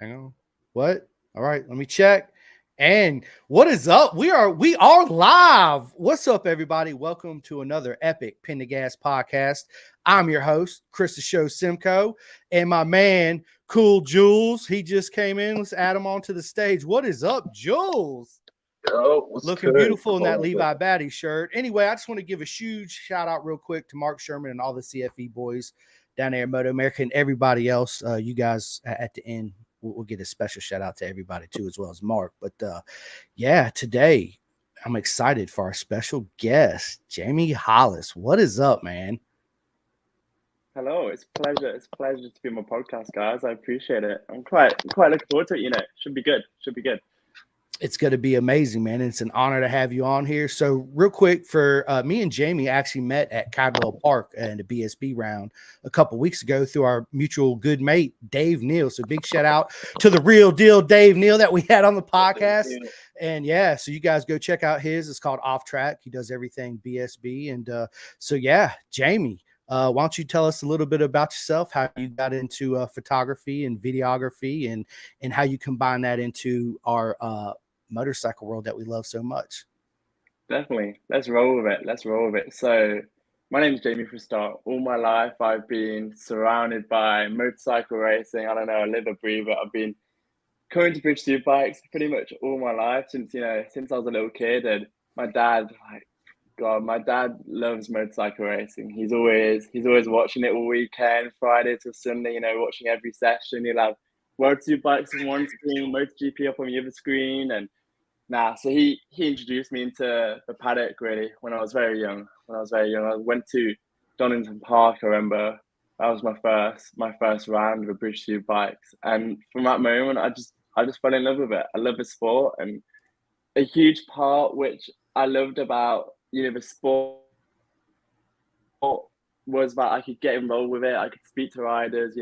Hang on. What? All right, let me check. And what is up? We are live. What's up, everybody? Welcome to another epic Pin the Gas podcast. I'm your host, Chris the Show Simcoe, and my man, Cool Jules. He just came in. Let's add him onto the stage. What is up, Jules? Yo, what's Looking good? beautiful in that Levi Batty shirt. Anyway, I just want to give a huge shout out real quick to Mark Sherman and all the CFE boys down there in Moto America and everybody else. You guys at the end, we'll get a special shout out to everybody too, as well as Mark. But yeah, today I'm excited for our special guest, Jamie Hollins. What is up, man? Hello, it's pleasure. It's a pleasure to be on my podcast, guys. I appreciate it. I'm quite looking forward to it. Should be good. Should be good. It's going to be amazing, man. It's an honor to have you on here. So real quick, for me and Jamie actually met at Cadwell Park in the BSB round a couple weeks ago through our mutual good mate, Dave Neal. So big shout out to the real deal, Dave Neal, that we had on the podcast. And yeah, so you guys go check out his. It's called Off Track. He does everything BSB. And so yeah, Jamie, why don't you tell us a little bit about yourself, how you got into photography and videography, and how you combine that into our motorcycle world that we love so much. Definitely. Let's roll with it. Let's roll with it. So, my name is Jamie for start. All my life, I've been surrounded by motorcycle racing. I don't know, I live or breathe it. I've been coming to British Superbikes pretty much all my life since I was a little kid. And my dad, God, my dad loves motorcycle racing. He's always watching it all weekend, Friday to Sunday. Watching every session. He'll have World Superbikes on one screen, MotoGP up on the other screen, and so he introduced me into the paddock really when I was very young. I went to Donington Park. I remember that was my first round with British Superbikes, and from that moment, I just fell in love with it. I love the sport, and a huge part which I loved about the sport was that I could get involved with it. I could speak to riders.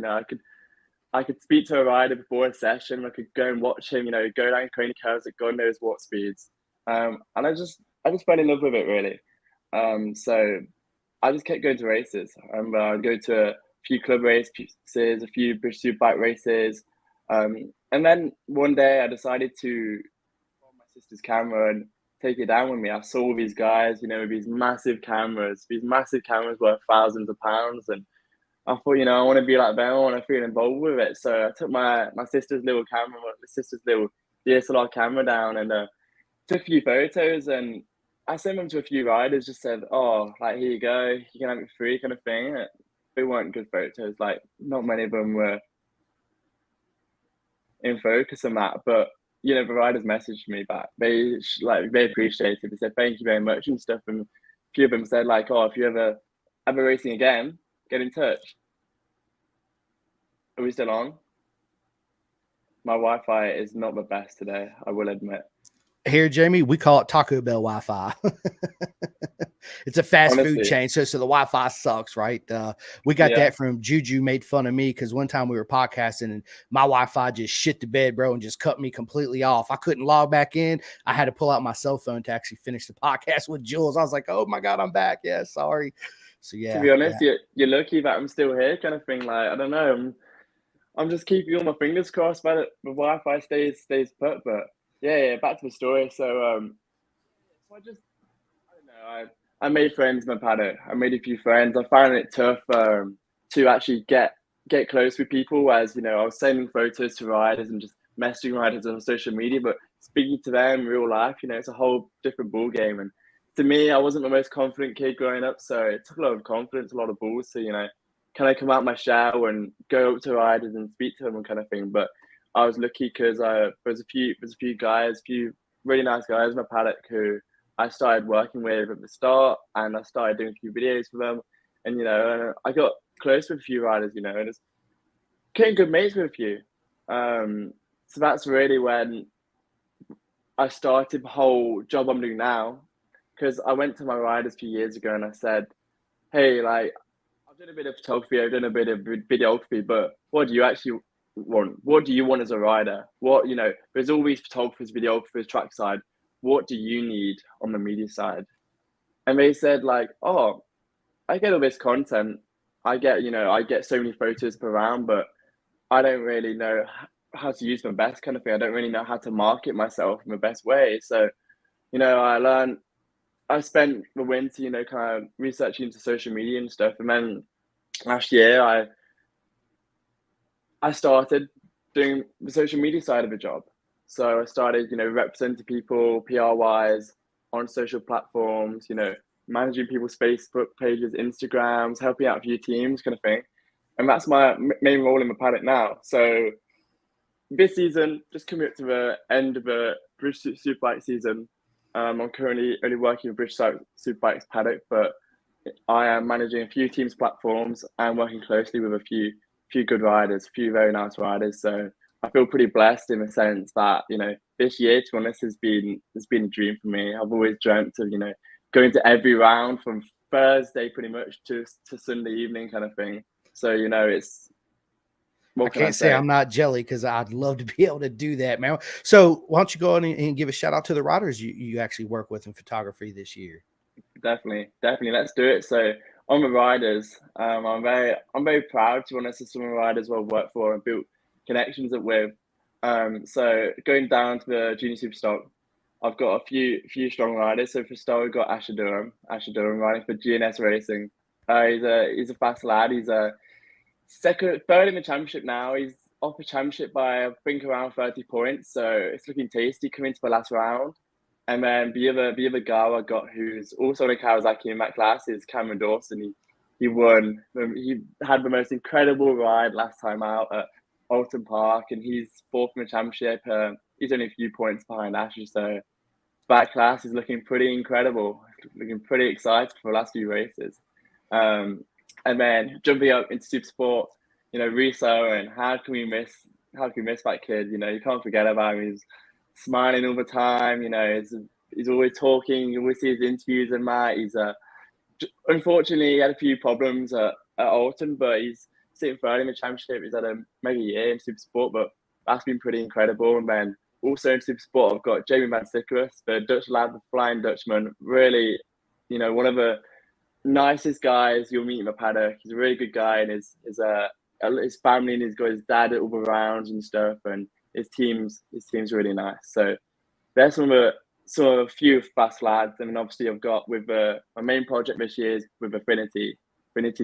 I could speak to a rider before a session. I could go and watch him. Go down Coney curves at God knows what speeds. And I just fell in love with it really. So I just kept going to races. I remember I'd go to a few club races, a few British Superbike races. And then one day I decided to borrow my sister's camera and take it down with me. I saw these guys, with these massive cameras. These massive cameras worth thousands of pounds, and I thought, I want to be like them. I want to feel involved with it. So I took my sister's little camera, my sister's little DSLR camera down, and took a few photos. And I sent them to a few riders. Just said, "Oh, like here you go, you can have it free," kind of thing. They weren't good photos. Like not many of them were in focus on that. But the riders messaged me back. They appreciated it. They said thank you very much and stuff. And a few of them said like, "Oh, if you ever racing again, get in touch." Are we still on? My Wi-Fi is not the best today, I will admit. Here, Jamie, we call it Taco Bell Wi-Fi. It's a fast food chain, so the Wi-Fi sucks, right? We got that from Juju. Made fun of me because one time we were podcasting and my Wi-Fi just shit the bed, bro, and just cut me completely off. I couldn't log back in. I had to pull out my cell phone to actually finish the podcast with Jules. I was like, "Oh my god, I'm back!" Yeah, sorry. So yeah. To be honest, you're lucky that I'm still here, kind of thing. Like I don't know, I'm just keeping all my fingers crossed that the Wi-Fi stays put. But yeah. Back to the story. So I don't know. I made friends in my paddock. I made a few friends. I found it tough to actually get close with people. As I was sending photos to riders and just messaging riders on social media, but speaking to them in real life, it's a whole different ball game. And to me, I wasn't the most confident kid growing up, so it took a lot of confidence, a lot of balls to can I come out my shell and go up to riders and speak to them and kind of thing. But I was lucky because there's a few guys, a few really nice guys in my paddock who I started working with at the start, and I started doing a few videos for them. And I got close with a few riders, and just became good mates with a few. So that's really when I started the whole job I'm doing now, because I went to my riders a few years ago and I said, "Hey, like I've done a bit of photography, I've done a bit of videography, but what do you actually want? What do you want as a rider? There's always photographers, videographers, trackside. What do you need on the media side?" And they said like, "Oh, I get all this content. I get so many photos per round, but I don't really know how to use my best kind of thing. I don't really know how to market myself in the best way. So, I spent the winter, kind of researching into social media and stuff. And then last year, I started doing the social media side of the job. So I started, representing people PR wise on social platforms, managing people's Facebook pages, Instagrams, helping out a few teams, kind of thing. And that's my main role in the paddock now. So this season, just coming up to the end of the British Superbike season. I'm currently only working with British Superbikes paddock, but I am managing a few teams' platforms and working closely with a few good riders, a few very nice riders. So I feel pretty blessed in the sense that this year, to be honest, has been a dream for me. I've always dreamt of going to every round from Thursday pretty much to Sunday evening kind of thing. So it's. I can't say I'm not jelly because I'd love to be able to do that, man. So why don't you go on and give a shout out to the riders you actually work with in photography this year? Definitely. Let's do it. So on the riders, I'm very proud to be honest of some of the riders I've worked for and built connections up with. So going down to the junior superstock, I've got a few strong riders. So for start, we've got Asher Durham riding for GNS Racing. He's a fast lad. He's a third in the championship now. He's off the championship by I think around 30 points. So it's looking tasty coming to the last round. And then the other guy I got who's also in a Kawasaki in that class is Cameron Dawson. He won. He had the most incredible ride last time out at Alton Park, and he's fourth in the championship. He's only a few points behind Asher, so that class is looking pretty incredible. Looking pretty excited for the last few races. And then jumping up into super sport, Riso, and how can we miss that kid? You can't forget about him. He's smiling all the time. He's always talking. You always see his interviews and that. He's unfortunately he had a few problems at Alton, but he's sitting third in the championship. He's had a mega year in super sport, but that's been pretty incredible. And then also in super sport, I've got Jamie van Sickerus, the Dutch lad, the Flying Dutchman. Really, one of the nicest guys you'll meet in the paddock. He's a really good guy, and his family, and he's got his dad at all the rounds and stuff, and his team's really nice. So there's some of a few fast lads. And then obviously I've got with my main project this year is with Affinity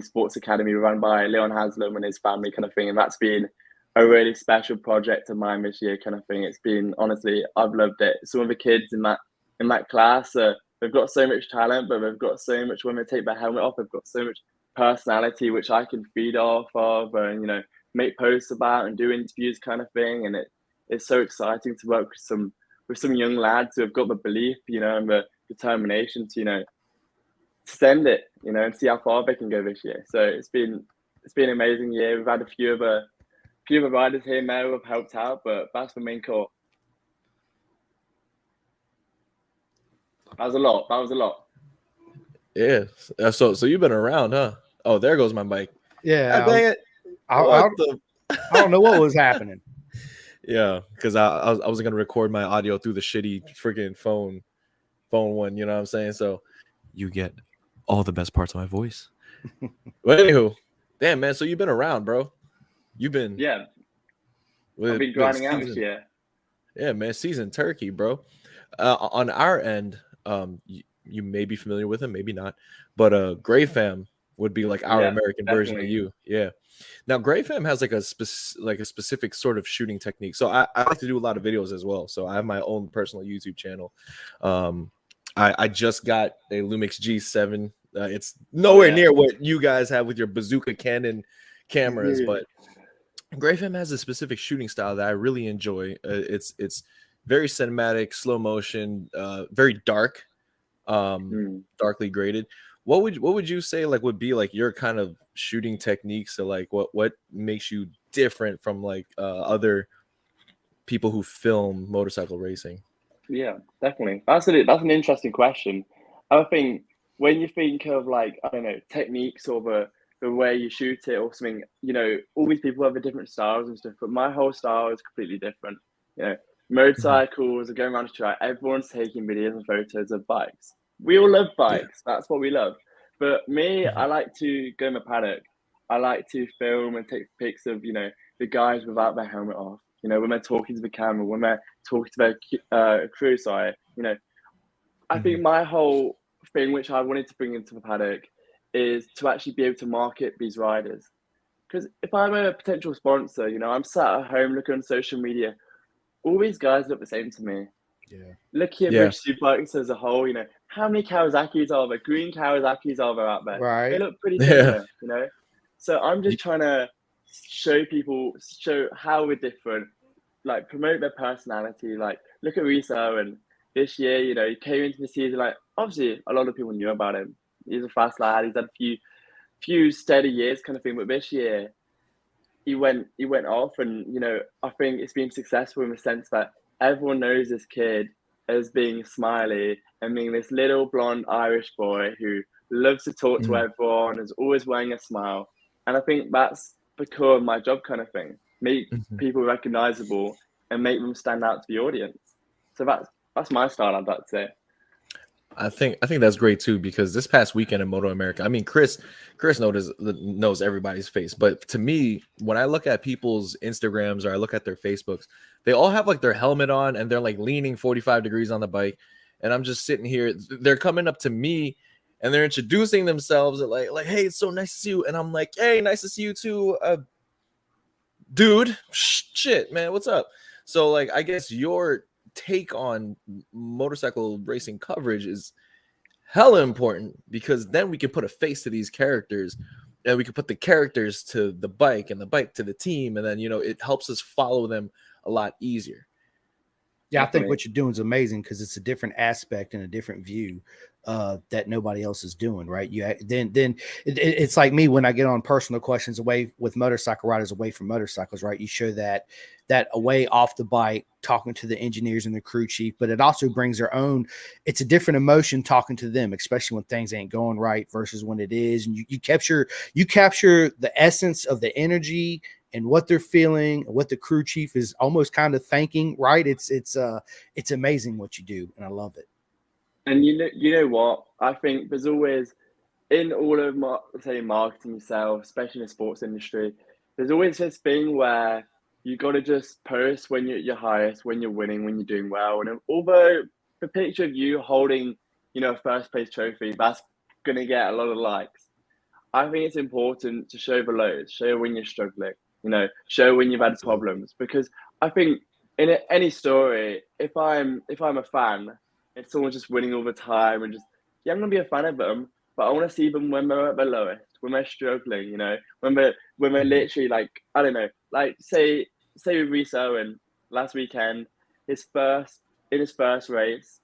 Sports Academy run by Leon Haslam and his family kind of thing. And that's been a really special project of mine this year kind of thing. It's been, honestly, I've loved it. Some of the kids in that class, they've got so much talent, but they've got so much, when they take their helmet off, they've got so much personality, which I can feed off of and, make posts about and do interviews kind of thing. And it's so exciting to work with some young lads who have got the belief, and the determination to, send it, and see how far they can go this year. So it's been an amazing year. We've had a few of the riders here and there who have helped out, but that's the main core. That was a lot. Yeah. So you've been around, huh? Oh, there goes my mic. Yeah. Dang it. I don't know what was happening. Yeah, because I was gonna record my audio through the shitty freaking phone one. You know what I'm saying? So you get all the best parts of my voice. But anywho, damn man. So you've been around, bro. You've been I've been grinding out this year. Yeah, man. Season turkey, bro. On our end, you may be familiar with him, maybe not, but Gray Fam would be like our American version of you. Yeah. Now Gray Fam has like a specific sort of shooting technique. So I like to do a lot of videos as well. So I have my own personal YouTube channel. I just got a Lumix G7. It's nowhere near what you guys have with your bazooka Canon cameras, but Gray Fam has a specific shooting style that I really enjoy. It's very cinematic, slow motion, very dark, darkly graded. What would you say like would be like your kind of shooting techniques? So like what makes you different from like other people who film motorcycle racing? Yeah, definitely. That's an interesting question. I think when you think of like, I don't know, techniques or the way you shoot it or something, all these people have a different styles and stuff, but my whole style is completely different. Motorcycles are going around the track, everyone's taking videos and photos of bikes. We all love bikes. Yeah. That's what we love. But me, I like to go in the paddock. I like to film and take pics of, the guys without their helmet off, You know, when they're talking to the camera, when they're talking to their crew, sorry. You know, I think my whole thing, which I wanted to bring into the paddock, is to actually be able to market these riders. Because if I'm a potential sponsor, you know, I'm sat at home looking on social media, all these guys look the same to me. Yeah. Looking at Yeah. British Superbikes as a whole, you know, how many Kawasaki's are there? Green Kawasaki's are there out there? Right. They look pretty Yeah. similar, you know? So I'm just trying to show how we're different, like promote their personality. Like, look at Riso, and this year, you know, he came into the season, like, obviously a lot of people knew about him. He's a fast lad. He's had a few steady years kind of thing, but this year he went off, and you know, I think it's been successful in the sense that everyone knows this kid as being smiley and being this little blonde Irish boy who loves to talk to everyone, is always wearing a smile. And I think that's become my job kind of thing. Make people recognizable and make them stand out to the audience. So that's my style, I'd like to say. I think that's great too, because this past weekend in Moto America, I mean, Chris knows everybody's face, but to me, when I look at people's Instagrams or I look at their Facebooks, they all have like their helmet on and they're like leaning 45 degrees on the bike, and I'm just sitting here. They're coming up to me and they're introducing themselves and like, hey, it's so nice to see you, and I'm like, hey, nice to see you too, dude. Shit, man, what's up? So like, I guess your take on motorcycle racing coverage is hella important, because then we can put a face to these characters, and we can put the characters to the bike and the bike to the team, and then, you know, it helps us follow them a lot easier. Yeah, I think what you're doing is amazing, because it's a different aspect and a different view that nobody else is doing, right? It's like me when I get on personal questions away with motorcycle riders away from motorcycles, right? You show that away off the bike, talking to the engineers and the crew chief, but it also brings their own. It's a different emotion talking to them, especially when things ain't going right versus when it is, and you capture the essence of the energy and what they're feeling, what the crew chief is almost kind of thanking, right? It's amazing what you do, and I love it. And you know what? I think there's always, in all of marketing sales, especially in the sports industry, there's always this thing where you got to just post when you're at your highest, when you're winning, when you're doing well. And although the picture of you holding, you know, a first place trophy, that's going to get a lot of likes. I think it's important to show the lows, show when you're struggling, you know, show when you've had problems, because I think in any story, if I'm a fan, if someone's just winning all the time and just, yeah, I'm gonna be a fan of them, but I want to see them when they're at their lowest, when they're struggling, you know, when they're literally like, I don't know, like say with Reese Owen last weekend, his first race,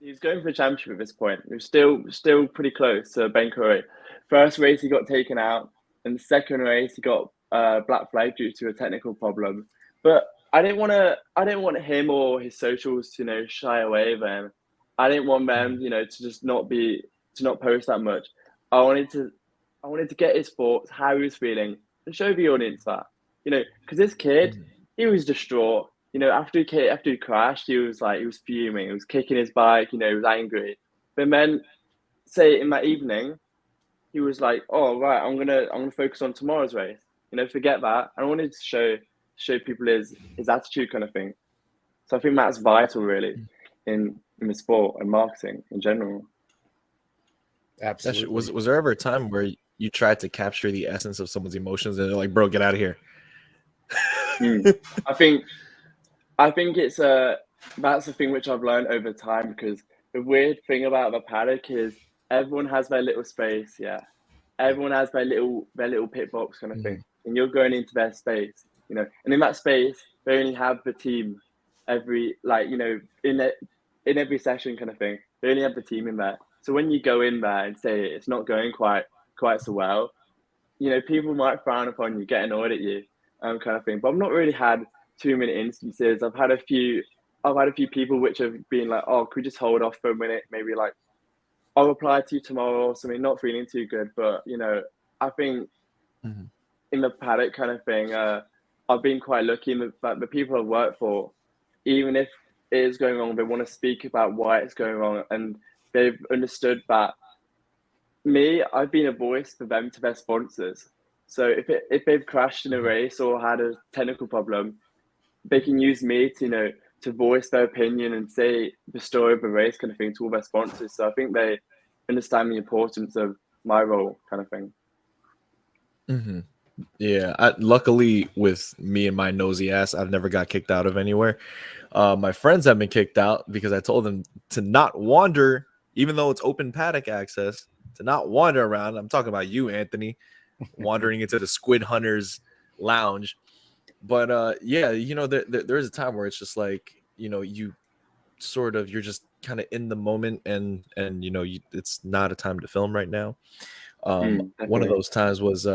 he was going for the championship at this point. He was still pretty close to Ben Curry. First race he got taken out, and the second race he got black flag due to a technical problem. But I didn't want him or his socials to, you know, shy away then. I didn't want them, you know, to just not post that much. I wanted to get his thoughts, how he was feeling, and show the audience that, you know, because this kid, he was distraught. You know, after he crashed, he was fuming. He was kicking his bike. You know, he was angry. But then, say in that evening, he was like, "Oh right, I'm gonna focus on tomorrow's race. You know, forget that." And I wanted to show people his attitude, kind of thing. So I think that's vital, really, in the sport and marketing in general. Absolutely. Was there ever a time where you tried to capture the essence of someone's emotions and they're like, "Bro, get out of here"? I think it's that's the thing which I've learned over time, because the weird thing about the paddock is everyone has their little space, yeah. Everyone has their little pit box kind of thing, and you're going into their space, you know. And in that space, they only have the team every, like, you know, in every session kind of thing. They only have the team in there. So when you go in there and say it's not going quite so well, you know, people might frown upon you, get annoyed at you, kind of thing. But I've not really had too many instances. I've had a few people which have been like, "Oh, could we just hold off for a minute? Maybe like I'll reply to you tomorrow or something." Not feeling too good, but you know, I think in the paddock kind of thing, I've been quite lucky in that the people I've worked for, even if it is going wrong, they want to speak about why it's going wrong, and they've understood that I've been a voice for them to their sponsors. So if they've crashed in a race or had a technical problem, they can use me to to voice their opinion and say the story of the race kind of thing to all their sponsors. So I think they understand the importance of my role kind of thing. Mm-hmm. Yeah, luckily with me and my nosy ass, I've never got kicked out of anywhere. My friends have been kicked out because I told them to not wander, even though it's open paddock access, to not wander around. I'm talking about you, Anthony, wandering into the Squid Hunters lounge. But yeah, there's a time where it's just like, you sort of, you're just kind of in the moment, and it's not a time to film right now. One of those times was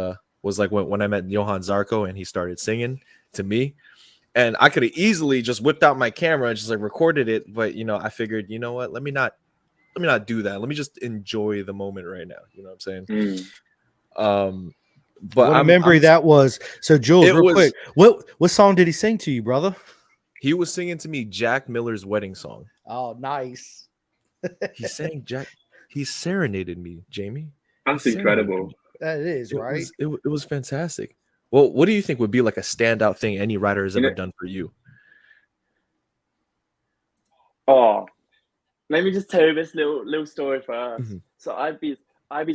like when I met Johan Zarco and he started singing to me, and I could have easily just whipped out my camera and just like recorded it, but I figured, you know what, let me not do that. Let me just enjoy the moment right now. You know what I'm saying? But what a memory that was. So Jules, real quick, what song did he sing to you, brother? He was singing to me Jack Miller's wedding song. Oh, nice. He serenaded me, Jamie. That's incredible. That is, right? It was fantastic. Well, what do you think would be like a standout thing any rider has ever done for you? Oh, let me just tell you this little story first. Mm-hmm. So I have these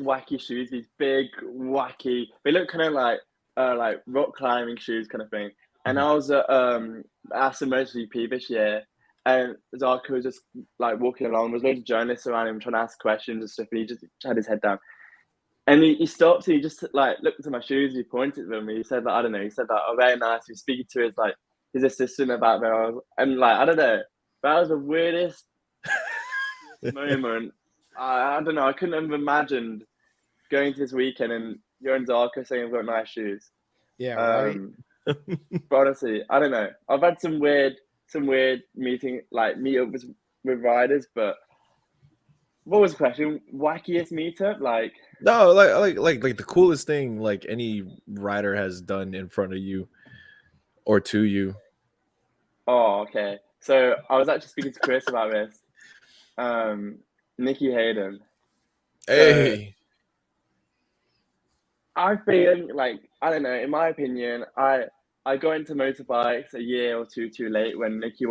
wacky shoes, these big wacky. They look kind of like rock climbing shoes kind of thing. And I was at Aston MotoGP this year, and Zarko was just like walking along. There was loads of journalists around him trying to ask questions and stuff, and he just had his head down. And he stopped and he just like looked at my shoes and he pointed at them and he said like, I don't know, he said like, oh, very nice. He was speaking to his assistant about them. And like, I don't know, that was the weirdest moment. I don't know, I couldn't have imagined going to this weekend and you're in Zarko saying I've got nice shoes. Yeah, right. But honestly, I don't know. I've had some weird meetups with riders, but what was the question? Wackiest meetup? Like no, like the coolest thing like any rider has done in front of you or to you. Oh, okay. So I was actually speaking to Chris about this. Nicky Hayden. Hey. I think like I don't know, in my opinion, I got into motorbikes a year or two too late when Nicky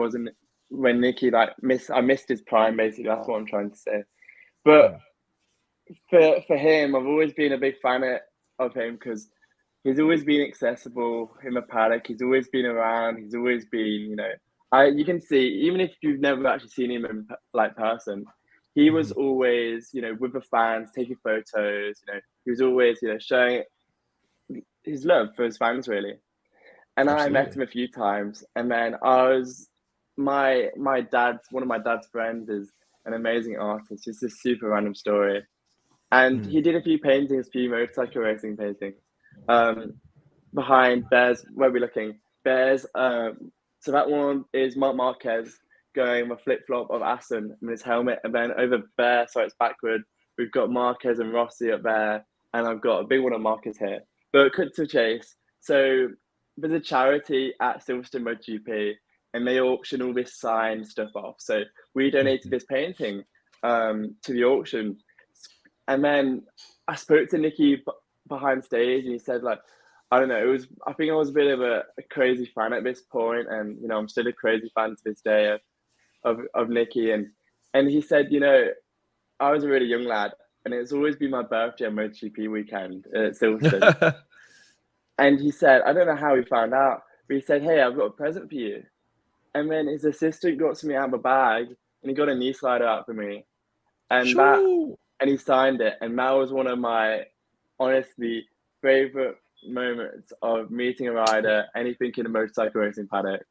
I missed his prime basically, that's what I'm trying to say. But for him, I've always been a big fan of him because he's always been accessible in the paddock. He's always been around. He's always been, you can see, even if you've never actually seen him in like person, he was always, with the fans, taking photos. He was always, showing his love for his fans, really. And absolutely. I met him a few times, and then one of my dad's friends is an amazing artist. It's a super random story. And he did a few motorcycle racing paintings. Behind Bears, where we're looking, Bears. So that one is Marc Marquez going with a flip-flop of Assen and his helmet. And then over there, so it's backward, we've got Marquez and Rossi up there. And I've got a big one of Marquez here. But cut to chase. So there's a charity at Silverstone MotoGP, and they auction all this signed stuff off. So we donated this painting to the auction. And then I spoke to Nicky behind stage, and he said, like, I don't know, I think I was a bit of a crazy fan at this point, and I'm still a crazy fan to this day of Nicky. And he said, I was a really young lad, and it's always been my birthday on MotoGP weekend at Silverstone. And he said, I don't know how he found out, but he said, hey, I've got a present for you. And then his assistant got to me out of a bag, and he got a knee slider out for me. And he signed it. And that was one of my, honestly, favorite moments of meeting a rider, anything in a motorcycle racing paddock.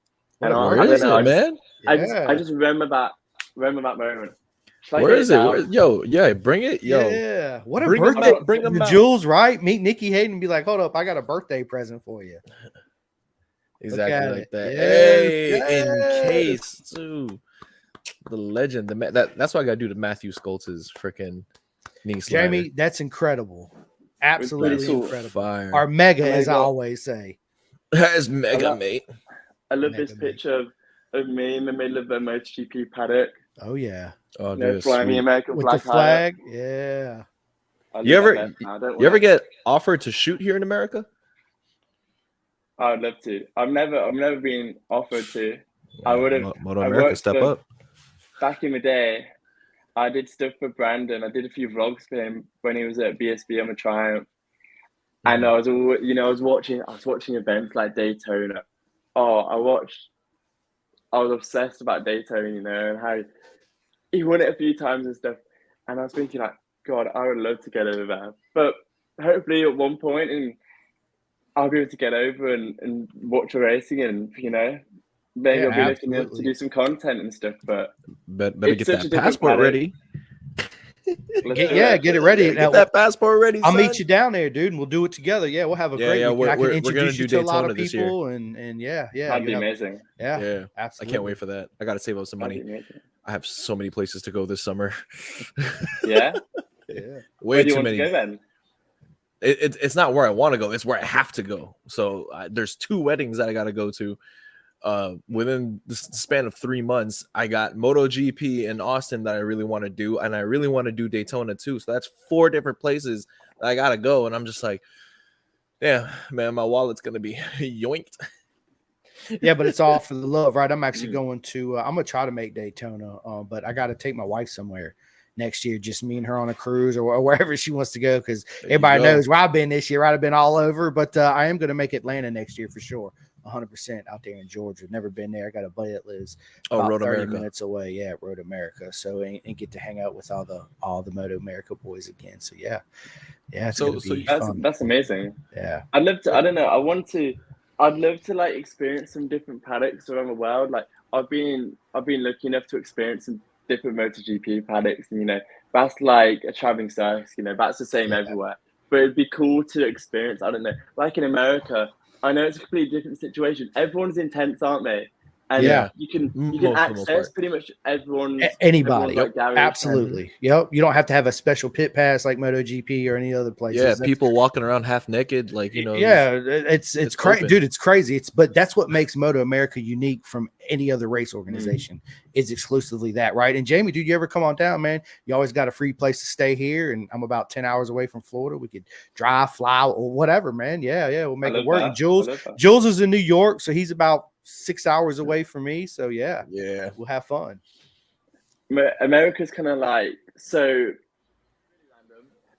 And I don't know, man. I just remember that moment. Where is it? Yo, yeah, bring it. Yo, yeah. What a birthday! Bring them out. Jules, right? Meet Nicky Hayden and be like, hold up, I got a birthday present for you. Exactly like that. Hey, in case too. The legend, that's what I gotta do to Matthew Skoltz's freaking knee slider. Jamie, that's incredible. Absolutely incredible. Fire. Our mega, as I always say. That's mega, mate. I love this picture of me in the middle of the MotoGP paddock. Oh yeah. Oh, dude, flying the American with flag. The flag. Yeah. You ever get offered to shoot here in America? I would love to. I've never been offered to. I would have. Moto I America, worked step for up. back in the day. I did stuff for Brandon. I did a few vlogs for him when he was at BSB on the Triumph, and I was all, I was watching events like Daytona. Oh, I was obsessed about Daytona, and how he won it a few times and stuff. And I was thinking, like, God, I would love to get over there. But hopefully at one point, and I'll be able to get over and watch the racing, and maybe I'll be looking to do some content and stuff. But better get that passport ready. Get it ready. Get that passport ready. I'll meet you down there, dude, and we'll do it together. Yeah, we'll have a great weekend. I can introduce you to a lot of people, and that'd be amazing. Yeah, absolutely. I can't wait for that. I got to save up some money. I have so many places to go this summer. Yeah. Way too Where do many. you want to go then? It's not where I want to go. It's where I have to go. So there's 2 weddings that I got to go to. Within the span of 3 months, I got MotoGP in Austin that I really want to do, and I really want to do Daytona too. So that's 4 different places that I gotta go, and I'm just like, yeah, man, my wallet's gonna be yoinked. Yeah, but it's all for the love, right? I'm actually going to. I'm gonna try to make Daytona, but I got to take my wife somewhere next year. Just me and her on a cruise or wherever she wants to go, because everybody knows where I've been this year. I've been all over, but I am gonna make Atlanta next year for sure. 100% out there in Georgia. Never been there. I got a buddy that lives about Road 30 America. minutes away. Yeah, Road America. So and get to hang out with all the Moto America boys again. So yeah, it's gonna be fun. That's amazing. Yeah, I'd love to. I don't know. I'd love to like experience some different paddocks around the world. Like I've been lucky enough to experience some different MotoGP paddocks, and that's like a traveling circus. That's the same everywhere. But it'd be cool to experience. I don't know, like in America. I know it's a completely different situation. Everyone's in tents, aren't they? And you can access pretty much anybody. Like absolutely. Yep. You don't have to have a special pit pass like MotoGP or any other place. Yeah, people walking around half naked, like Yeah, it's crazy, dude. It's crazy. But that's what makes Moto America unique from any other race organization. Is exclusively that, right? And Jamie, dude, you ever come on down, man? You always got a free place to stay here, and I'm about 10 hours away from Florida. We could drive, fly, or whatever, man. Yeah, we'll make it work. And Jules is in New York, so he's about 6 hours away from me. So yeah, we'll have fun. America's kind of like so.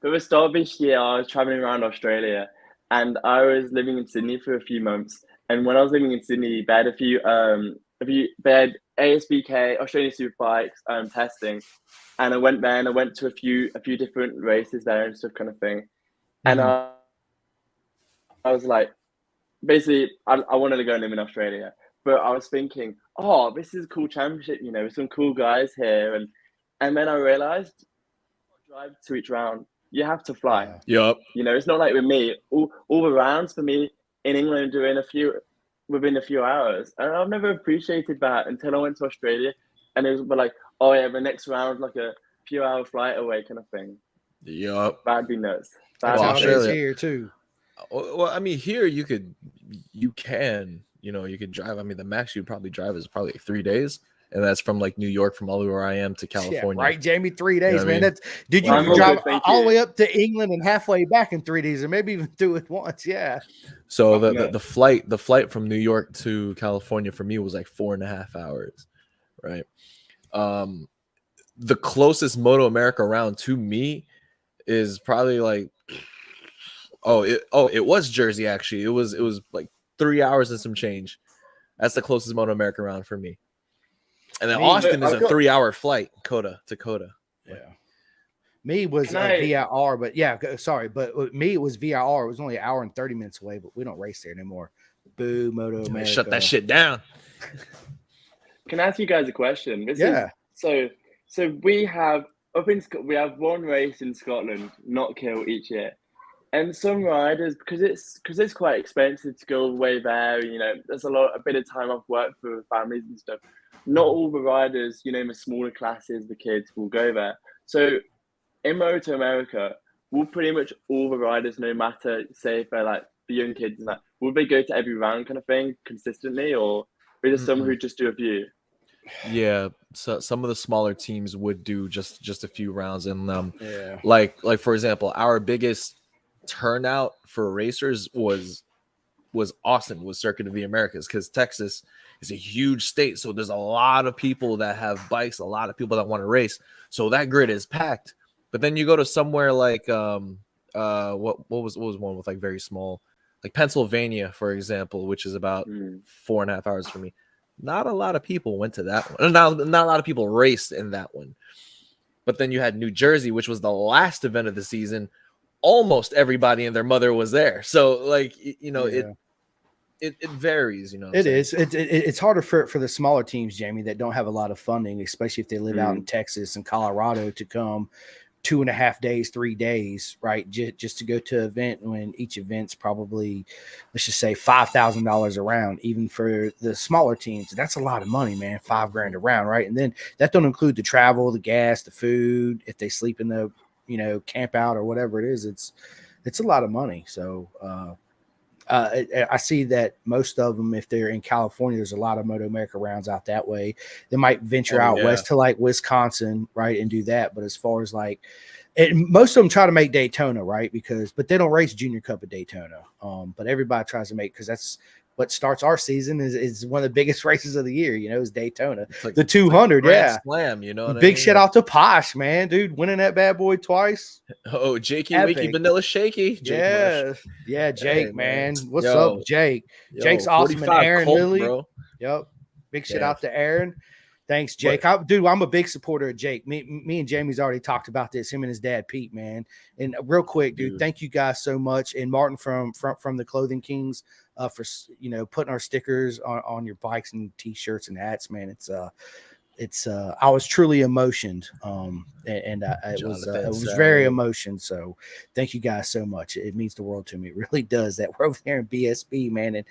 But at the start of this year, I was traveling around Australia, and I was living in Sydney for a few months. And when I was living in Sydney, they had they had ASBK, Australian Superbikes, testing, and I went there and I went to a few different races there and stuff kind of thing. And I was like, basically, I wanted to go and live in Australia, but I was thinking, oh, this is a cool championship, with some cool guys here, and then I realized, drive to each round. You have to fly. Yep. It's not like with me. All the rounds for me in England doing within a few hours, and I've never appreciated that until I went to Australia, and it was like, oh yeah, the next round like a few hour flight away kind of thing. Yep. That'd be nuts. Australia here too. Well, I mean, here you can drive. I mean, the max you'd probably drive is probably like 3 days. And that's from like New York, from all the way where I am to California. Yeah, right, Jamie, 3 days, man. That's you drive all the way up to England and halfway back in 3 days, or maybe even do it once. Yeah. So the flight from New York to California for me was like 4.5 hours, right? The closest Moto America round to me is probably like it was Jersey actually. It was like 3 hours and some change. That's the closest Moto America round for me. And then Austin is a 3-hour flight, to Coda. Yeah. Me was VIR, but sorry. But me, it was VIR. It was only 1 hour and 30 minutes away, but we don't race there anymore. Boo, Moto America. Shut that shit down. Can I ask you guys a question? So we have one race in Scotland, Not Kill, each year. And some riders, because it's quite expensive to go way there, there's a bit of time off work for families and stuff. Not all the riders, in the smaller classes, the kids will go there. So in Moto America, will pretty much all the riders, no matter, say if they're like the young kids and that, will they go to every round kind of thing consistently, or is there some who just do a few? Yeah, so some of the smaller teams would do just a few rounds, and like for example, our biggest turnout for racers was was Austin, was Circuit of the Americas, because Texas is a huge state. So there's a lot of people that have bikes, a lot of people that want to race. So that grid is packed. But then you go to somewhere like what was one with like very small, like Pennsylvania, for example, which is about 4.5 hours for me. Not a lot of people went to that one. Not a lot of people raced in that one. But then you had New Jersey, which was the last event of the season. Almost everybody and their mother was there. So like, you know, it varies, you know. It is. It's harder for the smaller teams, Jamie, that don't have a lot of funding, especially if they live out in Texas and Colorado, to come 2.5 days, 3 days, right? Just to go to an event when each event's probably, let's just say $5,000 a round, even for the smaller teams. That's a lot of money, man. $5,000 a round, right? And then that don't include the travel, the gas, the food. If they sleep in the, you know, camp out or whatever it is, it's a lot of money. So I see that most of them, if they're in California, there's a lot of Moto America rounds out that way. They might venture out west to like Wisconsin, right, and do that. But as far as like, most of them try to make Daytona, right? But they don't race Junior Cup at Daytona. But everybody tries to make, because that's what starts our season, is one of the biggest races of the year, you know, is Daytona. Like, the 200, like Slam, you know what big I mean? shout out to Posh, man, dude, winning that bad boy twice. Oh, Jakey Wakey Vanilla Shaky. Jake Jake, hey, man. What's up, Jake? Jake's awesome. And Aaron Colt, Lilly. Bro. Yep. Big shout out to Aaron. Thanks, Jake. I'm a big supporter of Jake. Me and Jamie's already talked about this, him and his dad, Pete, man. And real quick, dude, thank you guys so much. And Martin from the Clothing Kings for, you know, putting our stickers on your bikes and T-shirts and hats, man. I was truly emotioned. It was very emotional. So thank you guys so much. It means the world to me. It really does. That we're over there in BSB, man. And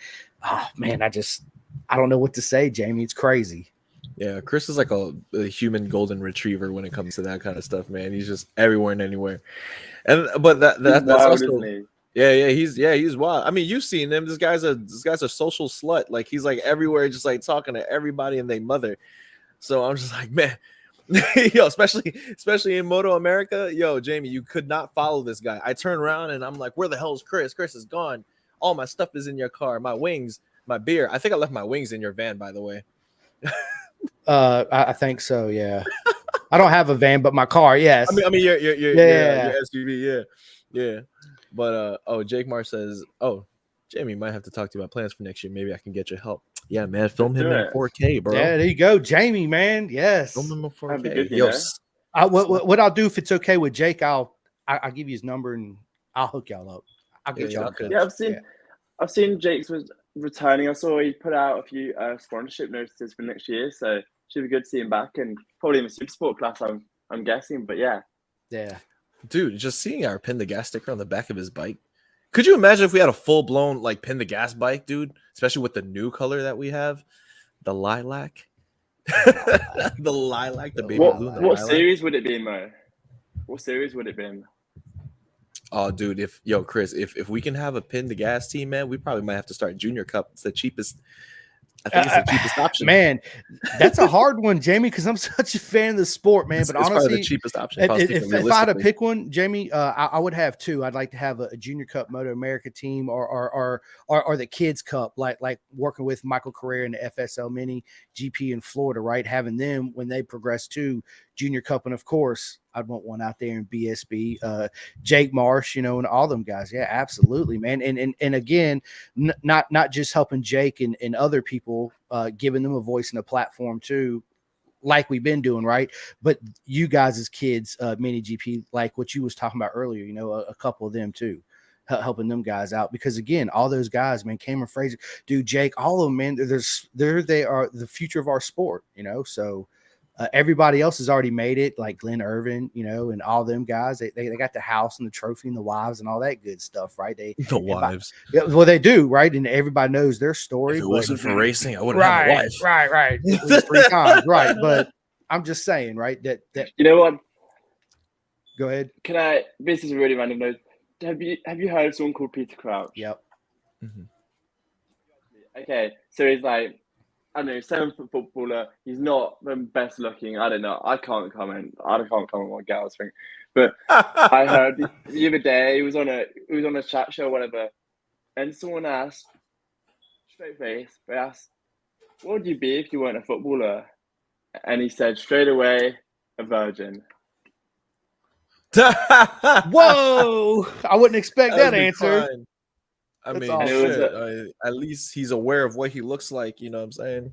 oh man, I don't know what to say, Jamie. It's crazy. Yeah, Chris is like a human golden retriever when it comes to that kind of stuff, man. He's just everywhere and anywhere. But that's wild, also, he's wild. I mean, you've seen him. This guy's a social slut. Like, he's like everywhere, just like talking to everybody and their mother. So I'm just like, man, yo, especially in Moto America, yo, Jamie, you could not follow this guy. I turn around and I'm like, where the hell is Chris? Chris is gone. All my stuff is in your car. My wings, my beer. I think I left my wings in your van, by the way. I think so. Yeah. I don't have a van, but my car. Yes. I mean, your SUV. Yeah. But Jake Marr says, Jamie, might have to talk to you about plans for next year. Maybe I can get your help. Yeah, man. Film him in 4K, bro. Yeah, there you go, Jamie, man. Yes. Film him in 4K. What I'll do, if it's okay with Jake, I'll give you his number and I'll hook y'all up. I'll get y'all. Yeah, I've seen Jake's was returning. I saw he put out a few sponsorship notices for next year, so should be good to see him back, and probably in the super sport class, I'm guessing. But yeah, dude, just seeing our pin the gas sticker on the back of his bike. Could you imagine if we had a full blown like pin the gas bike, dude? Especially with the new color that we have, the lilac, the baby blue. What series would it be in, though? What series would it be in? Oh, dude, Chris, if we can have a pin the gas team, man, we probably might have to start Junior Cup. It's the cheapest. I think it's the cheapest option. Man, that's a hard one, Jamie, because I'm such a fan of the sport, man. But honestly, probably the cheapest option. If I had to pick one, Jamie, I would have two. I'd like to have a Junior Cup Moto America team, or the Kids Cup, like working with Michael Carrera and the FSL Mini GP in Florida, right? Having them when they progress to Junior Cup, and of course, I'd want one out there in BSB, Jake Marsh, you know, and all them guys. Yeah, absolutely, man. And again, not just helping Jake and other people, giving them a voice and a platform too, like we've been doing, right? But you guys as kids, Mini GP, like what you was talking about earlier, you know, a couple of them too, helping them guys out, because again, all those guys, man, Cameron Fraser, dude, Jake, all of them, man, they are the future of our sport, you know. So everybody else has already made it, like Glenn Irvin, you know, and all them guys. They got the house and the trophy and the wives and all that good stuff, right? The wives. Yeah, well, they do, right? And everybody knows their story. If it wasn't for racing, I wouldn't have a wife. Right. At least 3 times, right? But I'm just saying, right? That you know what? Go ahead. This is a really random note. Have you heard of someone called Peter Crouch? Yep. Mm-hmm. Okay, so he's like, I don't know, 7-foot footballer. He's not the best looking. I don't know. I can't comment what gals think. But I heard the other day he was on a chat show or whatever, and someone asked, straight face. But I asked, what would you be if you weren't a footballer? And he said straight away, a virgin. Whoa! I wouldn't expect that answer. Fine. I That's mean, awesome. shit. At least he's aware of what he looks like. You know what I'm saying?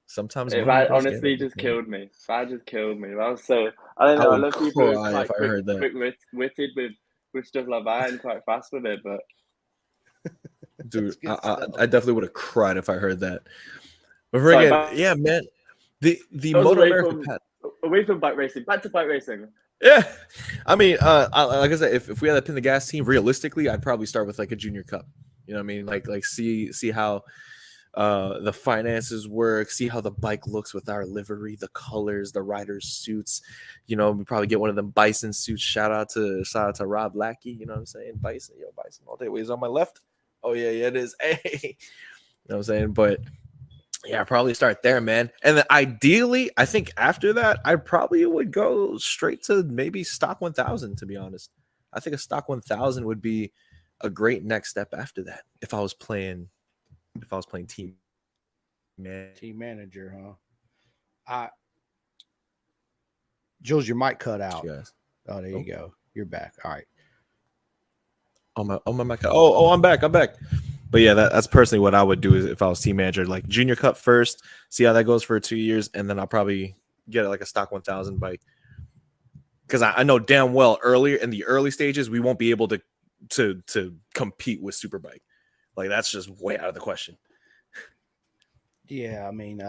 Sometimes That honestly just killed me. That just killed me. That was so. I don't know. I love people who are quite quick-witted with stuff like that and quite fast with it. But dude, I definitely would have cried if I heard that. But again, yeah, man. The Moto America away from bike racing, back to bike racing. Yeah, I mean, like I said, if we had to pin the gas team, realistically, I'd probably start with like a junior cup. You know what I mean? Like see how the finances work, see how the bike looks with our livery, the colors, the riders' suits. You know, we probably get one of them Bison suits. Shout out to Rob Lackey. You know what I'm saying? Bison all day. Wait, is on my left? Oh yeah, it is. Hey, you know what I'm saying? But yeah, I'd probably start there, man. And then ideally, I think after that, I probably would go straight to maybe stock 1000, to be honest. I think a stock 1000 would be a great next step after that. If I was playing team manager, huh? Jules, your mic cut out. Yes. Oh, there you go. You're back. All right. Oh my mic. Oh, I'm back. But yeah, that's personally what I would do is if I was team manager, like junior cup first, see how that goes for 2 years, and then I'll probably get like a stock 1000 bike. Because I know damn well earlier in the early stages we won't be able to compete with Superbike. Like that's just way out of the question. Yeah, I mean,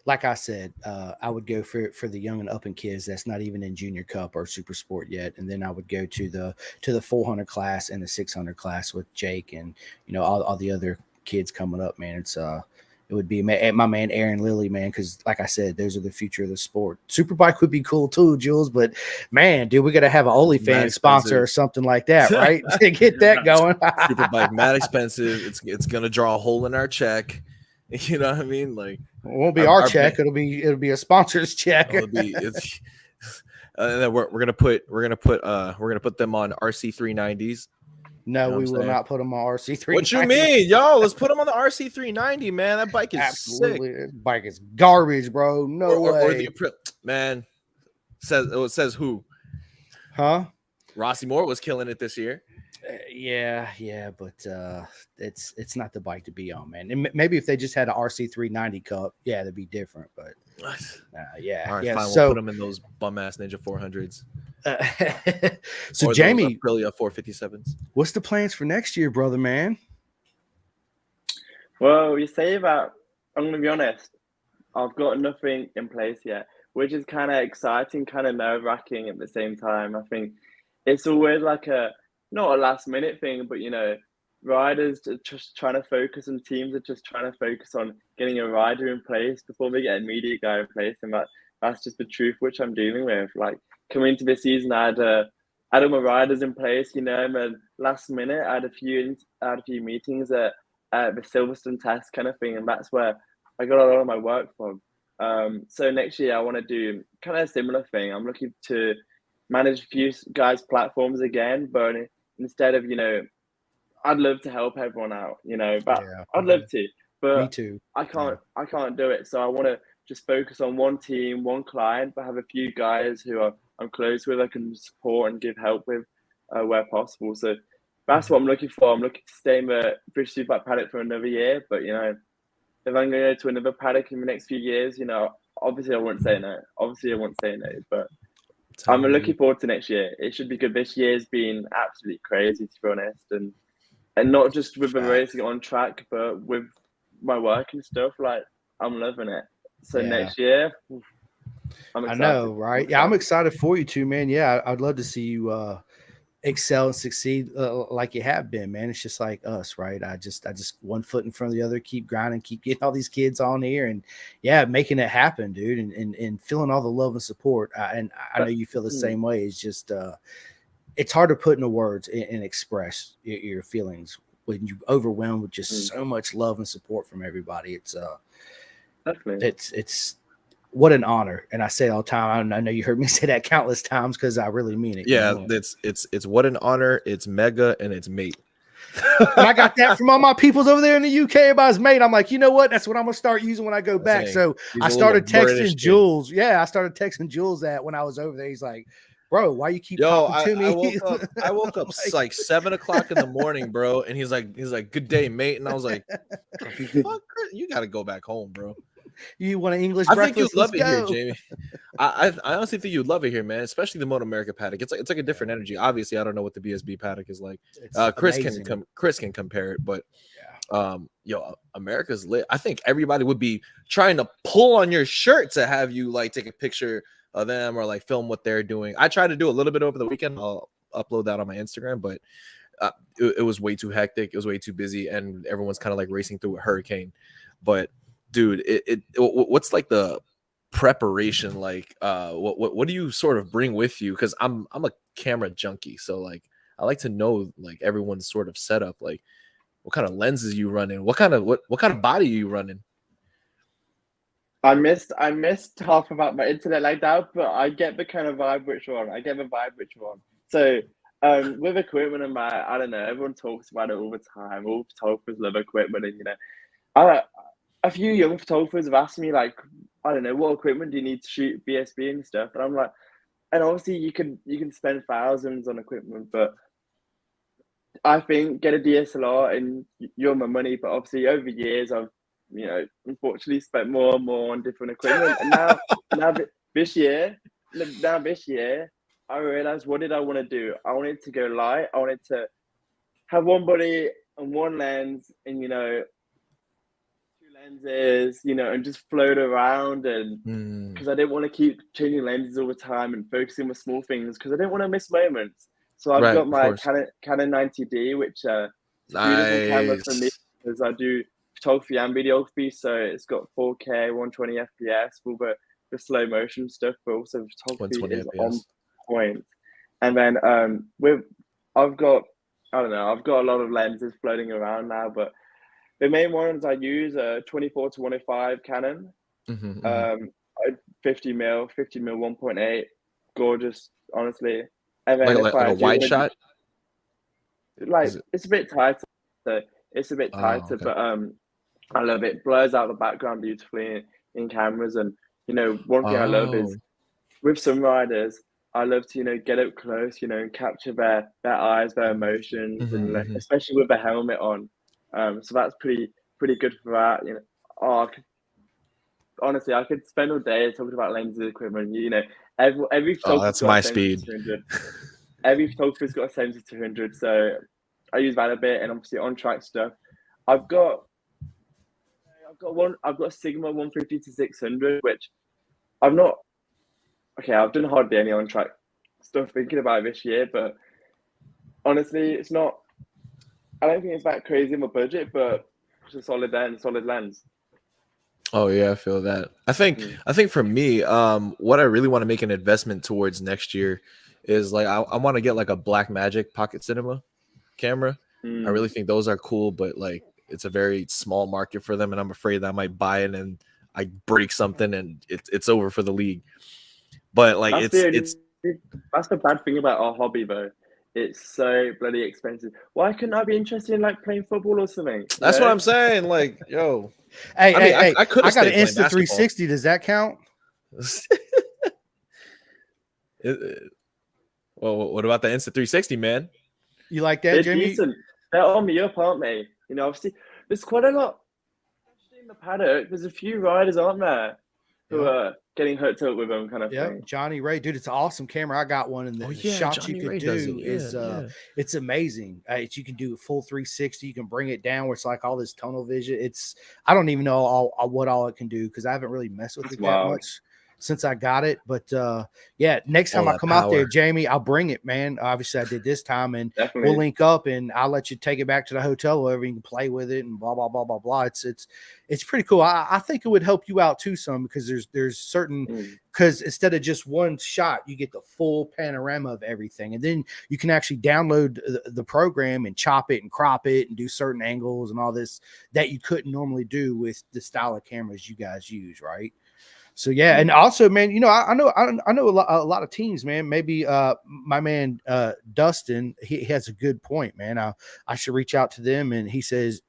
like I said, I would go for the young and up and kids that's not even in junior cup or super sport yet, and then I would go to the 400 class and the 600 class with Jake and all the other kids coming up. Man, it would be my man Aaron Lilly, man, because like I said, those are the future of the sport. Superbike would be cool too, Jules, but man, dude, we got to have an OnlyFans sponsor or something like that, right? To get that going. Superbike, mad expensive. It's gonna draw a hole in our check. You know what I mean? Like it won't be our check. It'll be a sponsor's check. And then we're gonna put them on RC 390s. No, we will not put them on RC 390. What you mean, yo? Let's put them on the RC 390, man. That bike is absolutely sick. That bike is garbage, bro. No way. Man, says who? Huh? Rossi Moore was killing it this year. Yeah, but it's not the bike to be on, man. And maybe if they just had an RC 390 cup, yeah, that'd be different. But yeah, all right, yeah. Fine. So we'll put them in those bum ass Ninja 400s. So or Jamie, Aprilia 457s. What's the plans for next year, brother, man? Well, you say that. I'm gonna be honest. I've got nothing in place yet, which is kind of exciting, kind of nerve-wracking at the same time. I think it's always like not a last minute thing, but riders are just trying to focus and teams are just trying to focus on getting a rider in place before they get a media guy in place. And that's just the truth which I'm dealing with. Like coming into this season, I had all my riders in place, and then last minute I had a few meetings at the Silverstone test kind of thing, and that's where I got a lot of my work from. So next year I want to do kind of a similar thing. I'm looking to manage a few guys' platforms again, but instead of I'd love to help everyone out, but I'd love to, but me too. I can't do it. So I want to just focus on one team, one client, but have a few guys who I'm close with, I can support and give help with where possible. So that's what I'm looking for. I'm looking to stay in the British Superbike paddock for another year, but if I'm going to go to another paddock in the next few years, obviously I won't say no. But I'm looking forward to next year. It should be good. This year's been absolutely crazy, to be honest, and not just with the racing on track, but with my work and stuff. Like I'm loving it. So next year, I'm excited. I know, right? Yeah, I'm excited for you too, man. Yeah, I'd love to see you excel and succeed like you have been, man. It's just like us, right? I just one foot in front of the other, keep grinding, keep getting all these kids on here, and making it happen, dude, and feeling all the love and support. And I know you feel the same way. It's just it's hard to put into words and express your feelings when you overwhelmed with just so much love and support from everybody. It's definitely it's what an honor. And I say it all the time. I know you heard me say that countless times because I really mean it. Yeah, it's what an honor. It's mega and it's mate. And I got that from all my peoples over there in the UK. Everybody's made. I'm like, you know what? That's what I'm gonna start using when I go back. So I started texting Jules. Yeah, I started texting Jules that when I was over there. He's like, bro, why you keep talking to me? I woke up like 7 o'clock in the morning, bro. And he's like, good day, mate. And I was like, fuck, you gotta go back home, bro. You want an English I breakfast? think you'd love it here, Jamie. I honestly think you'd love it here, man. Especially the Moto America paddock. It's like a different energy. Obviously, I don't know what the BSB paddock is like. Chris can compare it, but America's lit. I think everybody would be trying to pull on your shirt to have you like take a picture of them or like film what they're doing. I tried to do a little bit over the weekend. I'll upload that on my Instagram, but it was way too hectic. It was way too busy, and everyone's kind of like racing through a hurricane. But dude, what's like the preparation like? What do you sort of bring with you? Because I'm a camera junkie, so like I like to know like everyone's sort of setup. Like what kind of lenses you running? What kind of body are you running? I missed half about my internet like that, but I get the kind of vibe which one. So with equipment and I don't know, everyone talks about it all the time. All photographers love equipment, and a few young photographers have asked me like, I don't know, what equipment do you need to shoot BSB and stuff? And I'm like, and obviously you can spend thousands on equipment, but I think get a DSLR and you're my money. But obviously over the years I've unfortunately spent more and more on different equipment. And now this year, I realized, what did I want to do? I wanted to go light. I wanted to have one body and one lens, and two lenses, and just float around. And because I didn't want to keep changing lenses all the time and focusing on small things, because I didn't want to miss moments. So I've got my Canon 90D, which is a beautiful camera for me, because I do photography and videography. So it's got 4K, 120 FPS, all the slow motion stuff, but also photography is on point. And then I've got a lot of lenses floating around now, but the main ones I use are 24-105 Canon, 50 mil 1.8, gorgeous, honestly. And then like a wide shot, it's a bit tighter. But I love it. Blurs out the background beautifully in cameras. And one thing I love is with some riders, I love to get up close, and capture their eyes, their emotions, and especially with the helmet on. So that's pretty good for that. Honestly, I could spend all day talking about lenses, equipment. Every that's my speed. Every photographer's got a 70-200, so I use that a bit, and obviously on track stuff. I've got a Sigma 150-600, which I've done hardly any on track stuff thinking about it this year, but honestly, it's not. I don't think it's that crazy in my budget, but it's a solid lens. Oh yeah, I feel that. I think for me, what I really want to make an investment towards next year is like I want to get like a Blackmagic Pocket Cinema camera. I really think those are cool, but like it's a very small market for them, and I'm afraid that I might buy it and I break something and it's over for the league. But like that's the bad thing about our hobby though. It's so bloody expensive. Why couldn't I be interested in like playing football or something? That's what I'm saying. Like, yo. I got an Insta360. Does that count? Well, what about the Insta360, man? You like that, Jamie? Decent. They're on me up, aren't they? Obviously, there's quite a lot. Especially in the paddock, there's a few riders, aren't there, who are getting hooked up with them, kind of thing. Johnny Ray, dude, it's an awesome camera. I got one, and the shots Johnny you can do is it's amazing. You can do a full 360. You can bring it down where it's like all this tunnel vision. I don't even know what all it can do because I haven't really messed with it that much since I got it. But next time I come out there, Jamie, I'll bring it, man. Obviously, I did this time, and we'll link up, and I'll let you take it back to the hotel, wherever you can play with it, and blah blah blah blah blah. It's it's pretty cool. I think it would help you out too some because there's certain because instead of just one shot, you get the full panorama of everything, and then you can actually download the program and chop it and crop it and do certain angles and all this that you couldn't normally do with the style of cameras you guys use, right? So yeah, and also, man, you know, I know a lot of teams, man. Maybe my man Dustin, he has a good point, man. I should reach out to them, and he says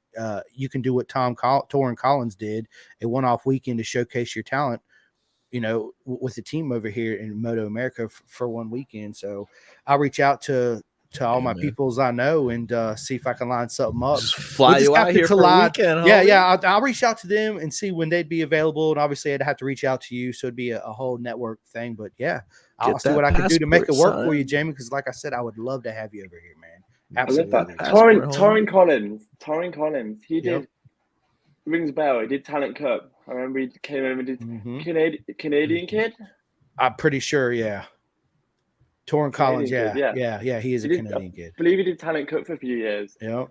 you can do what Torin Collins did, a one-off weekend to showcase your talent, you know, with the team over here in Moto America for one weekend. So I'll reach out to all my peoples I know and see if I can line something up. Just fly you out here for a weekend. Yeah. I'll reach out to them and see when they'd be available. And obviously I'd have to reach out to you. So it'd be a whole network thing, but yeah, I'll see what I can do to make it work for you, Jamie. Cause like I said, I would love to have you over here, man. Absolutely. Torin Collins. He did rings a bell. He did Talent Cup. I remember he came over and did Canadian kid. I'm pretty sure. Yeah. Torin Collins, he is a Canadian kid. I believe he did Talent Cup for a few years. Yeah.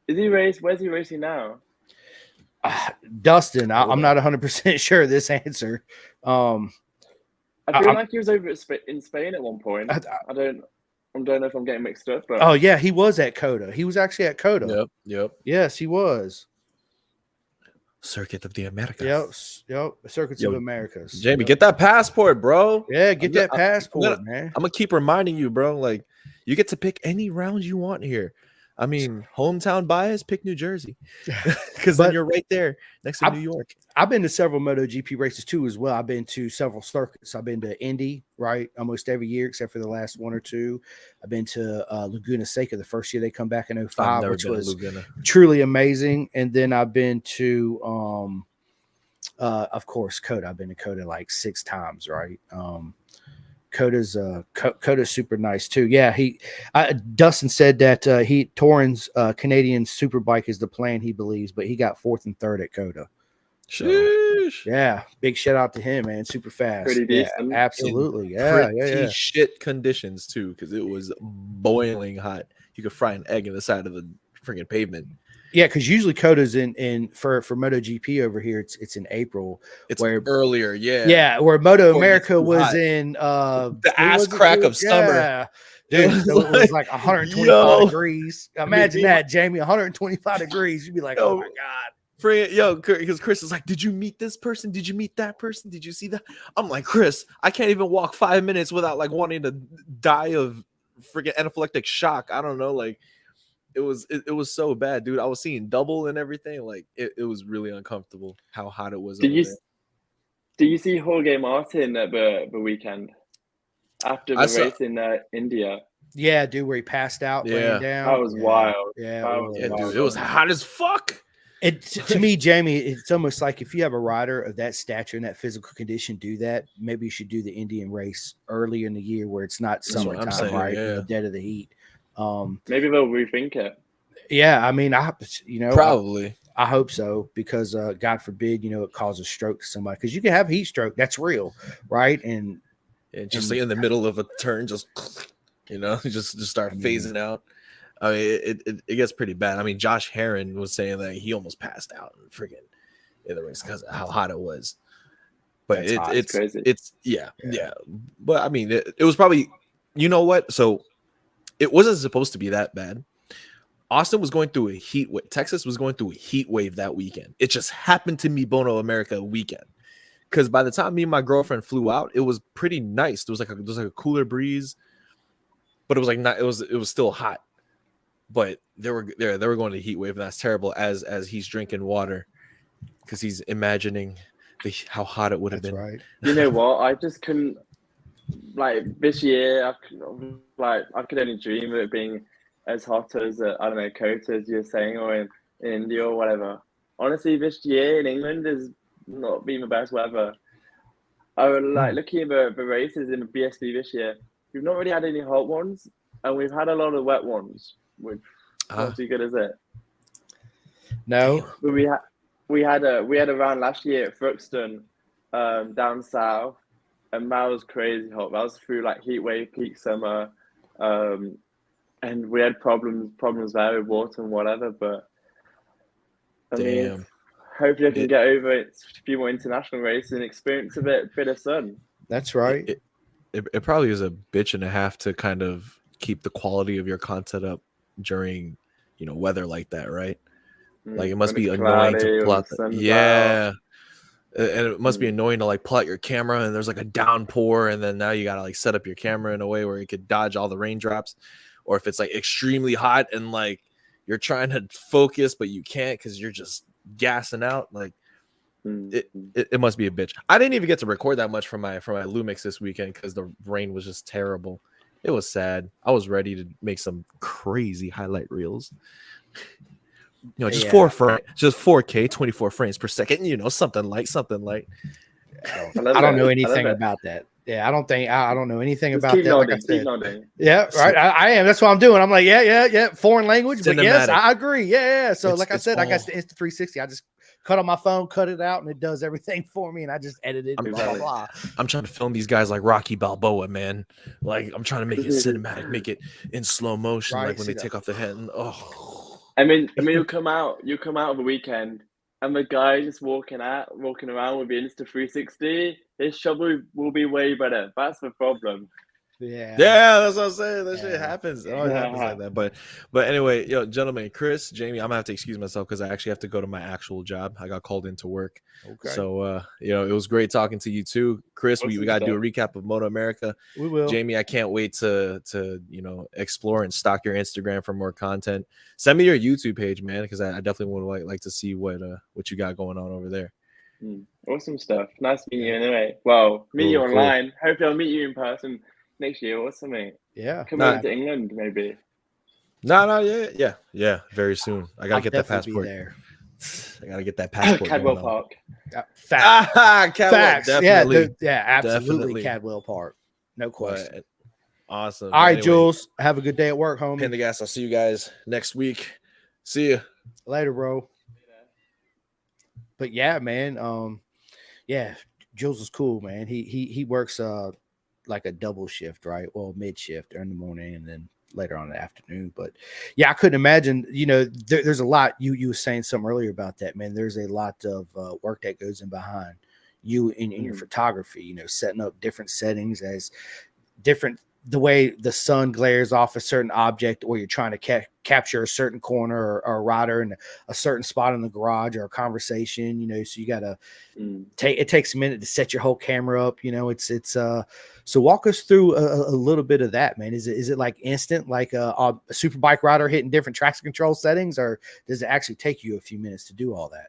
Is he where's he racing now? Dustin, I'm not 100% sure of this answer. I feel like he was over in Spain at one point. I don't know if I'm getting mixed up. But oh yeah, he was at COTA. He was actually at COTA. Yep. Yes, he was. Circuit of the Americas. Yep. Circuits of Americas. Jamie, get that passport, bro. Yeah, get that passport, man. I'm gonna keep reminding you, bro. Like, you get to pick any round you want here. I mean, hometown bias, pick New Jersey, because then you're right there next to New York. I've been to several MotoGP races too, as well. I've been to several circuits. I've been to Indy, right, almost every year except for the last one or two. I've been to Laguna Seca the first year they come back in 05, which was truly amazing. And then I've been to, of course, COTA. I've been to COTA like 6 times, right? COTA's super nice too. Yeah, Dustin said that Torin's Canadian Superbike is the plan, he believes, but he got 4th and 3rd at COTA. So, yeah, big shout out to him, man. Super fast. Pretty decent. Absolutely. Shit conditions too, because it was boiling hot. You could fry an egg in the side of the freaking pavement. Yeah, because usually COTA's in for MotoGP over here. It's in April. It's earlier, where Moto America was in the ass crack of summer. Yeah. Dude, so it was like 125 degrees. Imagine that, Jamie. 125 degrees. You'd be like, oh my god. Because Chris is like, did you meet this person? Did you meet that person? Did you see that? I'm like, Chris, I can't even walk 5 minutes without like wanting to die of freaking anaphylactic shock. I don't know, like. It was so bad, dude. I was seeing double and everything. Like it was really uncomfortable how hot it was. Did you see Jorge Martin at the weekend after the race in India? Yeah, dude, where he passed out laying down. That was wild. Dude, it was hot as fuck. To me, Jamie, it's almost like if you have a rider of that stature and that physical condition do that, maybe you should do the Indian race early in the year where it's not summertime, right? In the dead of the heat. Maybe they'll rethink it. Yeah, I mean, probably. I hope so, because God forbid, it causes stroke to somebody, because you can have heat stroke. That's real, right? And just like in the middle of a turn, just just start phasing out. I mean, it gets pretty bad. I mean, Josh Herron was saying that he almost passed out in the race because of how hot it was. But it's crazy. Yeah. But I mean, it was probably, you know what? So it wasn't supposed to be that bad. Austin was going through a heat wave. Texas was going through a heat wave that weekend. It just happened to be Bono America weekend. Because by the time me and my girlfriend flew out, it was pretty nice. There was like a cooler breeze, but it was like not. It was still hot. But they were going to heat wave, and that's terrible. As he's drinking water, because he's imagining how hot it would have been. Right. You know what? I just couldn't. Like this year, I could only dream of it being as hot as I don't know, COTA, as you're saying, or in India or whatever. Honestly, this year in England has not been the best weather. I would looking at the races in the BSB this year. We've not really had any hot ones, and we've had a lot of wet ones, which not too good, is it? No, but we had a round last year at Thruxton, down south. And that was crazy hot. That was through like heat wave, peak summer, and we had problems there with water and whatever. But I mean, hopefully I can get over a few more international races and experience a bit of sun. That's right. It probably is a bitch and a half to kind of keep the quality of your content up during, weather like that, right? Like it must be annoying to plot. Yeah. And it must be annoying to like plot your camera and there's like a downpour and then now you gotta like set up your camera in a way where it could dodge all the raindrops, or if it's like extremely hot and like you're trying to focus but you can't because you're just gassing out. Like it must be a bitch. I didn't even get to record that much from my Lumix this weekend because the rain was just terrible. It was sad. I was ready to make some crazy highlight reels. Just 4K, 24 frames per second. Something like. I don't know anything about that. Yeah, I don't know anything about that. Like I said. Yeah, right. I am. That's what I'm doing. I'm like, yeah. Foreign language, but yes, I agree. Yeah. So, like I said, I got the Insta360. I just cut on my phone, cut it out, and it does everything for me. And I just edit it. Blah, blah, blah. I'm trying to film these guys like Rocky Balboa, man. Like I'm trying to make it cinematic, make it in slow motion, right, like when they take off the head. And, I mean, you'll come out of the weekend, and the guy just walking around with the Insta360, his shot will be way better. That's the problem. Yeah, that's what I'm saying. That shit happens. It always happens like that. But anyway, gentlemen, Chris, Jamie, I'm gonna have to excuse myself because I actually have to go to my actual job. I got called into work. Okay. So it was great talking to you too, Chris. We got to do a recap of Moto America. We will. Jamie, I can't wait to explore and stalk your Instagram for more content. Send me your YouTube page, man, because I definitely would like to see what you got going on over there. Awesome stuff. Nice meeting you anyway. Well, meet you online. Cool. Hopefully I'll meet you in person next year or something. Yeah. Come over to England, maybe. Yeah. Very soon. I gotta get that passport. I gotta get that passport. Cadwell Park. Facts. Definitely. Absolutely. Cadwell Park. No question. But, awesome. All right, anyway, Jules. Have a good day at work, homie. Pin the gas. I'll see you guys next week. See you later, bro. But yeah, man. Jules is cool, man. He works like a double shift, right? Well, mid shift in the morning and then later on in the afternoon. But yeah, I couldn't imagine, there's a lot. You were saying something earlier about that, man. There's a lot of work that goes in behind you in your photography, setting up different settings as different, the way the sun glares off a certain object, or you're trying to capture a certain corner or a rider in a certain spot in the garage or a conversation, so you got to it takes a minute to set your whole camera up. So walk us through a little bit of that, man. Is it like instant, like a super bike rider hitting different traction control settings, or does it actually take you a few minutes to do all that?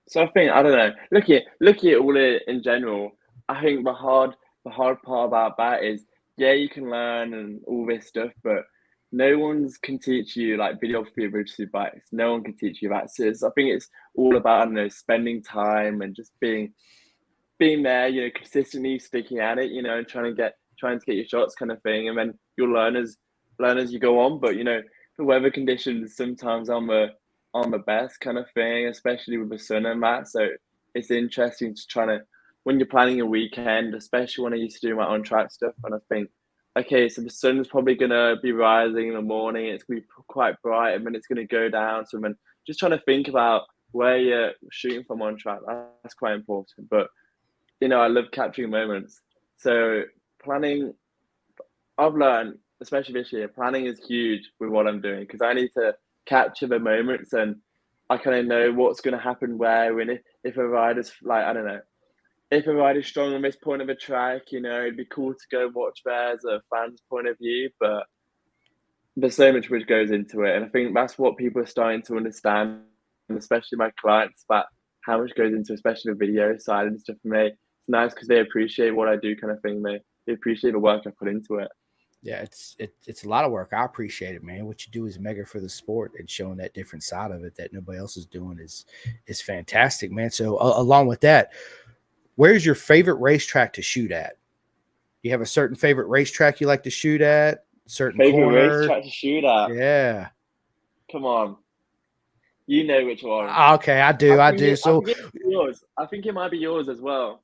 So I think, I don't know, look at all it in general. I think the hard part about that is, you can learn and all this stuff, but no one can teach you like videography of road bikes. No one can teach you that. So I think it's all about, spending time and just being there, consistently sticking at it, and trying to get your shots kind of thing. And then you'll learn as you go on. But the weather conditions sometimes aren't the best kind of thing, especially with the sun and that. So it's interesting to when you're planning a weekend, especially when I used to do my on track stuff, and I think, okay, so the sun's probably gonna be rising in the morning, it's gonna be quite bright, and then it's gonna go down. So then just trying to think about where you're shooting from on track, that's quite important. But I love capturing moments. So planning, I've learned, especially this year, planning is huge with what I'm doing, because I need to capture the moments and I kind of know what's going to happen where, and if a rider's like, I don't know, if a rider's strong on this point of a track, it'd be cool to go watch there as a fan's point of view, but there's so much which goes into it. And I think that's what people are starting to understand, and especially my clients, that how much goes into, especially the video side and stuff for me. It's nice because they appreciate what I do kind of thing. They appreciate the work I put into it. Yeah, it's a lot of work. I appreciate it, man. What you do is mega for the sport, and showing that different side of it that nobody else is doing is fantastic, man. So along with that, where's your favorite racetrack to shoot at? You have a certain favorite racetrack you like to shoot at? Certain favorite corner? Racetrack to shoot at? Yeah. Come on. You know which one. Okay, I do. I think it might be yours as well.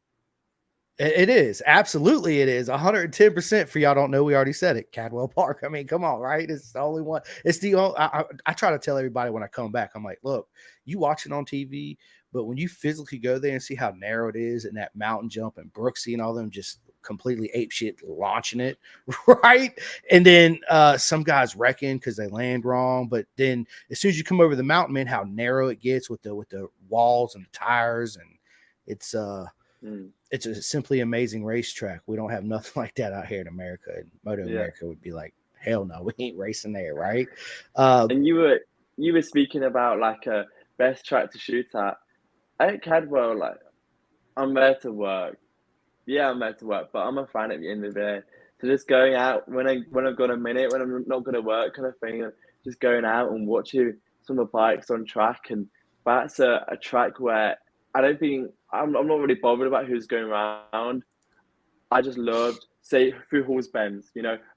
It is. Absolutely, it is. 110% for y'all don't know. We already said it. Cadwell Park. I mean, come on, right? It's the only one. It's the only. I try to tell everybody when I come back, I'm like, look, you watch it on TV, but when you physically go there and see how narrow it is and that mountain jump and Brooksy and all them just completely ape shit launching it, right? And then some guys wrecking because they land wrong. But then as soon as you come over the mountain, man, how narrow it gets with the walls and the tires, and it's it's a simply amazing racetrack. We don't have nothing like that out here in America. And Moto America would be like, hell no, we ain't racing there, right? And you were speaking about like a best track to shoot at Cadwell. Like, I'm there to work. Yeah, I'm there to work, but I'm a fan at the end of the day. So just going out when I've got a minute, when I'm not going to work, kind of thing, and just going out and watching some of the bikes on track, and that's a track where I don't think I'm not really bothered about who's going around. I just loved, say, through Halls Bends,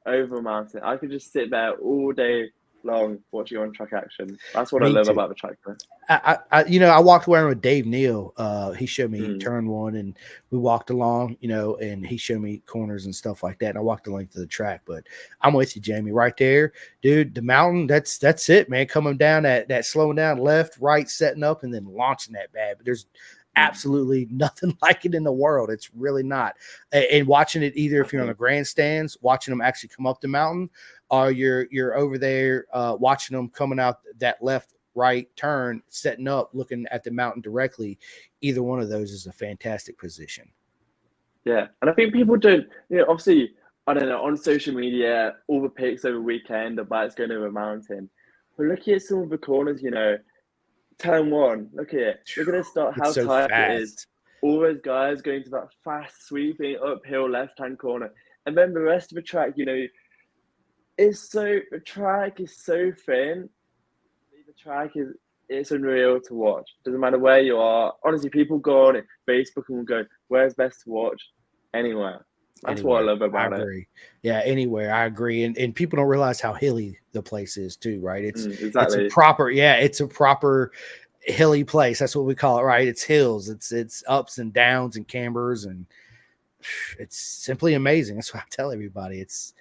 over a mountain. I could just sit there all day long watching on track action. That's what I love about the track. I walked around with Dave Neal. He showed me turn one, and we walked along, and he showed me corners and stuff like that. And I walked the length of the track. But I'm with you, Jamie, right there, dude. The mountain, that's it, man. Coming down that slowing down, left, right, setting up, and then launching that bad. But there's absolutely nothing like it in the world. It's really not. And watching it, either if you're on the grandstands, watching them actually come up the mountain, or you're over there watching them coming out that left right turn, setting up, looking at the mountain directly. Either one of those is a fantastic position. Yeah, and I think people don't, obviously, I don't know, on social media, all the pics over the weekend, the bikes going over a mountain. But look at some of the corners, turn one, look at it. Look at the start, how so tight fast. it is. All those guys going to that fast, sweeping, uphill left-hand corner. And then the rest of the track, the track is so thin. The track it's unreal to watch. Doesn't matter where you are. Honestly, people go on Facebook and will go, where's best to watch? Anywhere. That's what I love about it. Yeah, anywhere. I agree. And people don't realize how hilly the place is too, right? Exactly. It's a proper hilly place. That's what we call it, right? It's hills. It's ups and downs and cambers, and it's simply amazing. That's what I tell everybody. It's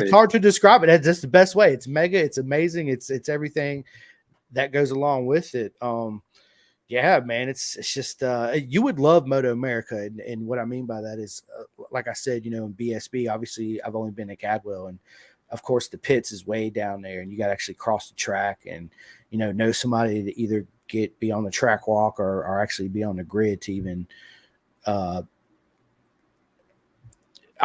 hard to describe it. That's the best way. It's mega. It's amazing. It's everything that goes along with it. Yeah, man, it's just you would love Moto America, and what I mean by that is, like I said, in BSB, obviously I've only been at Cadwell, and of course the pits is way down there, and you got to actually cross the track, and know somebody to either be on the track walk or actually be on the grid to even I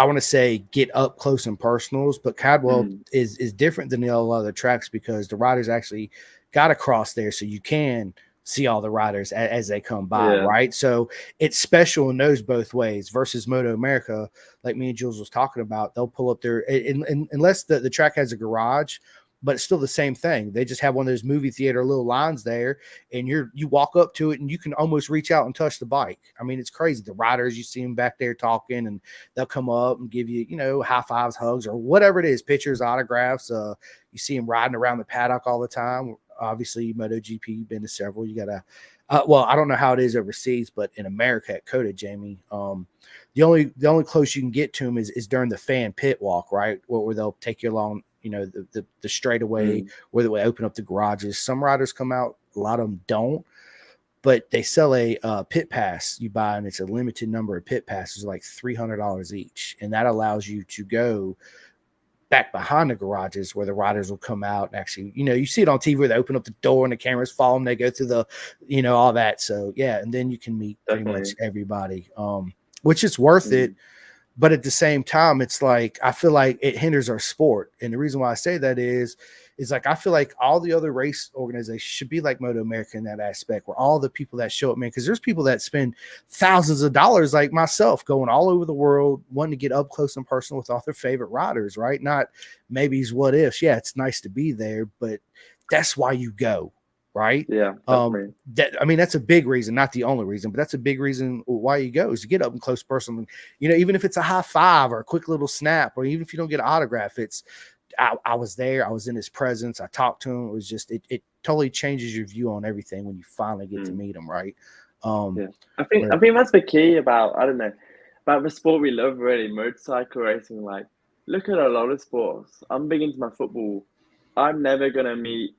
want to say get up close and personals. But Cadwell is different than a lot of the tracks because the riders actually got to cross there, so you can see all the riders as they come by, right? So it's special in those both ways versus Moto America, like me and Jules was talking about. They'll pull up there, unless the track has a garage, but it's still the same thing. They just have one of those movie theater little lines there, and you walk up to it, and you can almost reach out and touch the bike. I mean, it's crazy. The riders, you see them back there talking, and they'll come up and give you, high fives, hugs, or whatever it is, pictures, autographs. You see them riding around the paddock all the time. Obviously, MotoGP, been to several. You gotta, well, I don't know how it is overseas, but in America at COTA, Jamie, the only close you can get to them is during the fan pit walk, right, where they'll take you along, the straightaway where they open up the garages. Some riders come out, a lot of them don't, but they sell a pit pass you buy, and it's a limited number of pit passes, like $300 each, and that allows you to go back behind the garages where the riders will come out and actually, you see it on TV where they open up the door and the cameras follow them. They go through the, all that. So yeah. And then you can meet pretty much everybody, which is worth it. But at the same time, it's like, I feel like it hinders our sport. And the reason why I say that is like, I feel like all the other race organizations should be like Moto America in that aspect, where all the people that show up, man, because there's people that spend thousands of dollars like myself going all over the world, wanting to get up close and personal with all their favorite riders, right? Not maybe's, what ifs. Yeah, it's nice to be there, but that's why you go, right? Yeah. That's a big reason, not the only reason, but that's a big reason why you go, is to get up and close personal. Even if it's a high five or a quick little snap, or even if you don't get an autograph, I was there. I was in his presence. I talked to him. It was just, it totally changes your view on everything when you finally get to meet him. Right. I think that's the key about, I don't know. about the sport we love, really, motorcycle racing. Like, look at a lot of sports. I'm big into my football. I'm never gonna meet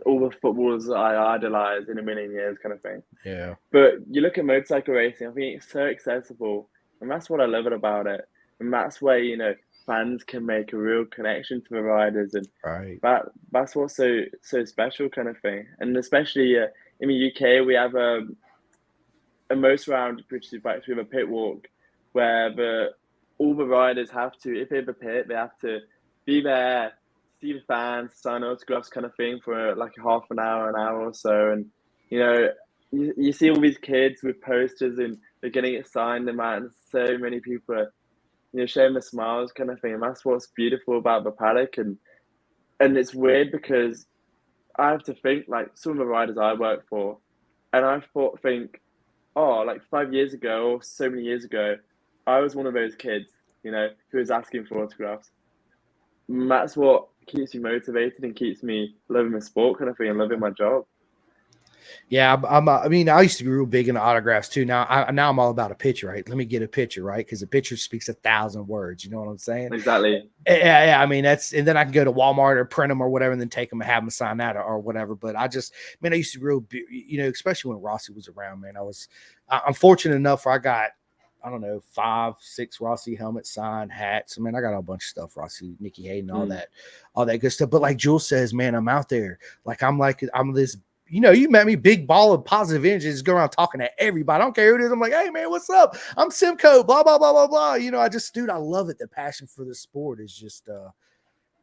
all the footballers that I idolize in a million years, kind of thing. Yeah. But you look at motorcycle racing, I think it's so accessible, and that's what I love it about it. And that's where, fans can make a real connection to the riders, and Right. that's what's so special, kind of thing. And especially in the UK, we have a most round British Superbikes with a pit walk, where all the riders have to, if they have a pit, they have to be there, see the fans, sign autographs, kind of thing, for like a half an hour or so. And you know, you see all these kids with posters and they're getting it signed, and so many people are, showing the smiles, kind of thing. And that's what's beautiful about the paddock. And it's weird because I have to think, like, some of the riders I work for, and think, oh, like 5 years ago or so many years ago, I was one of those kids, who was asking for autographs. And that's what keeps me motivated and keeps me loving the sport, kind of thing, and loving my job. Yeah, I mean, I used to be real big into autographs too. Now I'm all about a picture, right? Let me get a picture, right? Because a picture speaks 1,000 words. You know what I'm saying? Exactly. Yeah. I mean, and then I can go to Walmart or print them or whatever, and then take them and have them sign that or whatever. But I used to be especially when Rossi was around, man. I'm fortunate enough where I got, I don't know, 5, 6 Rossi helmets, signed, hats. I mean, I got a bunch of stuff, Rossi, Nikki Hayden, all that good stuff. But like Jules says, man, I'm out there. Like I'm this. You met me, big ball of positive energy, just go around talking to everybody. I don't care who it is. I'm like, hey, man, what's up? I'm Simcoe, blah, blah, blah, blah, blah. Dude, I love it. The passion for the sport is just,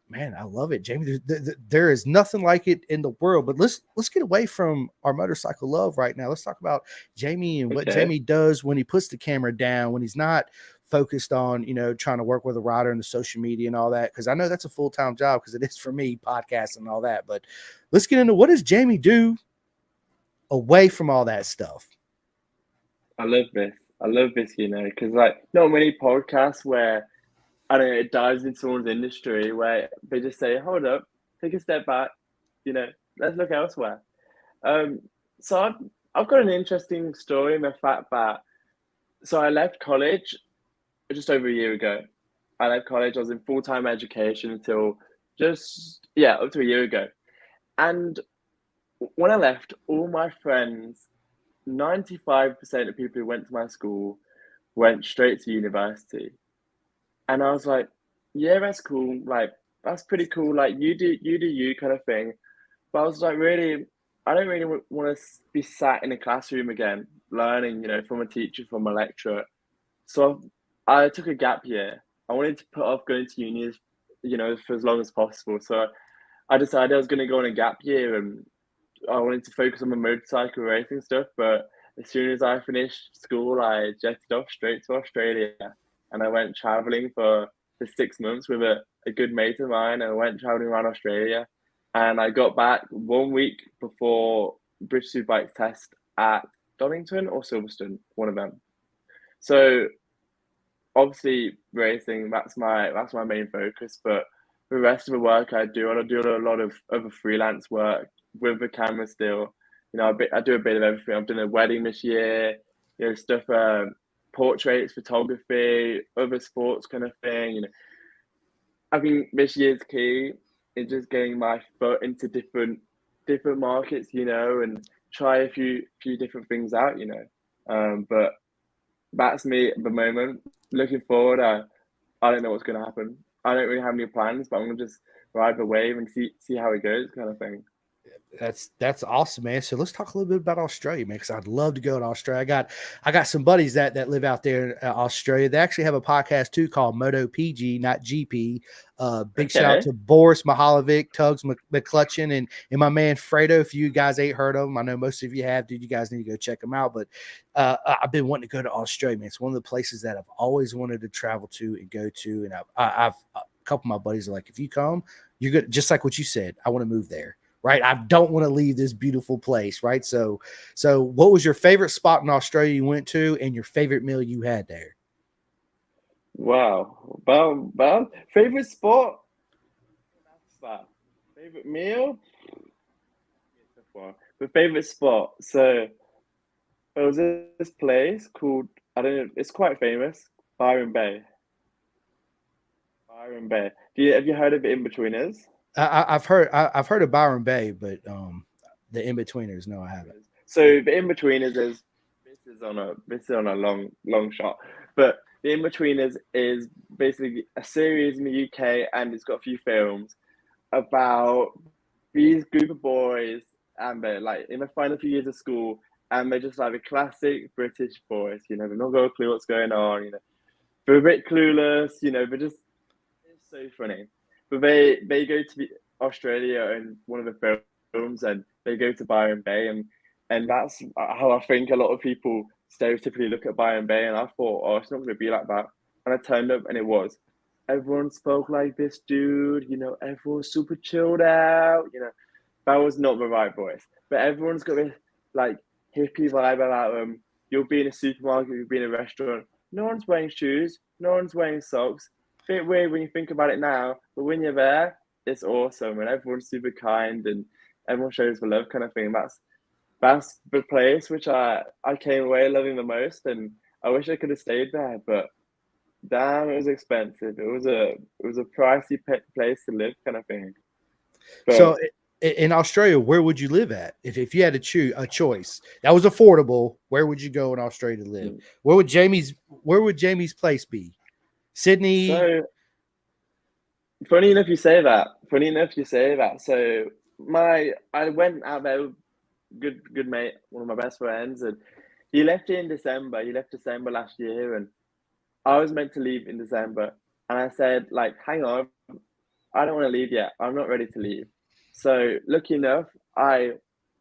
man, I love it, Jamie. There is nothing like it in the world. But let's get away from our motorcycle love right now. Let's talk about Jamie and what Jamie does when he puts the camera down, when he's not focused on, trying to work with a rider and the social media and all that. Because I know that's a full-time job, because it is for me, podcasting and all that. But let's get into, what does Jamie do away from all that stuff? I love this, because like not many podcasts where, I don't know, it dives into someone's industry where they just say, hold up, take a step back, let's look elsewhere. So I've got an interesting story in the fact that, so I left college just over a year ago. I left college. I was in full-time education until up to a year ago. And when I left, all my friends, 95% of people who went to my school went straight to university. And I was like, yeah, that's cool. Like, that's pretty cool. Like, you do you, kind of thing. But I was like, really, I don't really want to be sat in a classroom again, learning, from a teacher, from a lecturer. So I took a gap year. I wanted to put off going to uni, for as long as possible. So I decided I was going to go on a gap year, and I wanted to focus on the motorcycle racing stuff. But as soon as I finished school, I jetted off straight to Australia, and I went traveling for 6 months with a good mate of mine. And I went traveling around Australia, and I got back 1 week before British Superbikes test at Donington or Silverstone, one of them. So obviously racing, that's my main focus. But the rest of the work I do a lot of other freelance work with the camera still. I do a bit of everything. I've done a wedding this year, stuff, portraits, photography, other sports, kind of thing. I think this year's key is just getting my foot into different markets, and try a few different things out, but that's me at the moment. Looking forward, I don't know what's going to happen. I don't really have any plans, but I'm going to just ride the wave and see how it goes, kind of thing. That's awesome, man. So let's talk a little bit about Australia, man, because I'd love to go to Australia. I got some buddies that live out there in Australia. They actually have a podcast too called Moto PG, not GP. Big shout out to Boris Mahalovic, Tugs McClutchin, and my man Fredo. If you guys ain't heard of him, I know most of you have, dude. You guys need to go check them out. But I've been wanting to go to Australia, man. It's one of the places that I've always wanted to travel to and go to. And I've a couple of my buddies are like, if you come, you're good. Just like what you said, I want to move there. Right. I don't want to leave this beautiful place. Right. So what was your favorite spot in Australia you went to, and your favorite meal you had there? Wow. Well, favorite spot? Favorite meal? The favorite spot. So there was this place called, I don't know, it's quite famous, Byron Bay. Byron Bay. Have you heard of In-Betweeners? I've heard of Byron Bay, but the In-Betweeners, no, I haven't. So the In-Betweeners is this is on a long shot, but the In-Betweeners is basically a series in the UK, and it's got a few films about these group of boys, and they're like in the final few years of school, and they're just like the classic British boys. You know, they've not got a clue what's going on. You know, they're a bit clueless. You know, they're just it's so funny. But they go to Australia in one of the films, and they go to Byron Bay, and that's how I think a lot of people stereotypically look at Byron Bay. And I thought, oh, it's not going to be like that. And I turned up, and it was. Everyone spoke like this dude. You know, everyone's super chilled out. You know, that was not the right voice. But everyone's got this like hippie vibe about them. You'll be in a supermarket, you'll be in a restaurant. No one's wearing shoes. No one's wearing socks. Bit weird when you think about it now, but when you're there, it's awesome, and everyone's super kind, and everyone shows the love, kind of thing. That's the place which I came away loving the most, and I wish I could have stayed there, but damn, it was expensive. It was a pricey place to live, kind of thing. But, so in Australia, where would you live at if you had to choose a choice that was affordable? Where would you go in Australia to live? Where would Jamie's place be? Sydney. So funny enough you say that. So I went out there with good mate, one of my best friends, and he left in December. He left December last year, and I was meant to leave in December. And I said, like, hang on, I don't want to leave yet. I'm not ready to leave. So lucky enough, I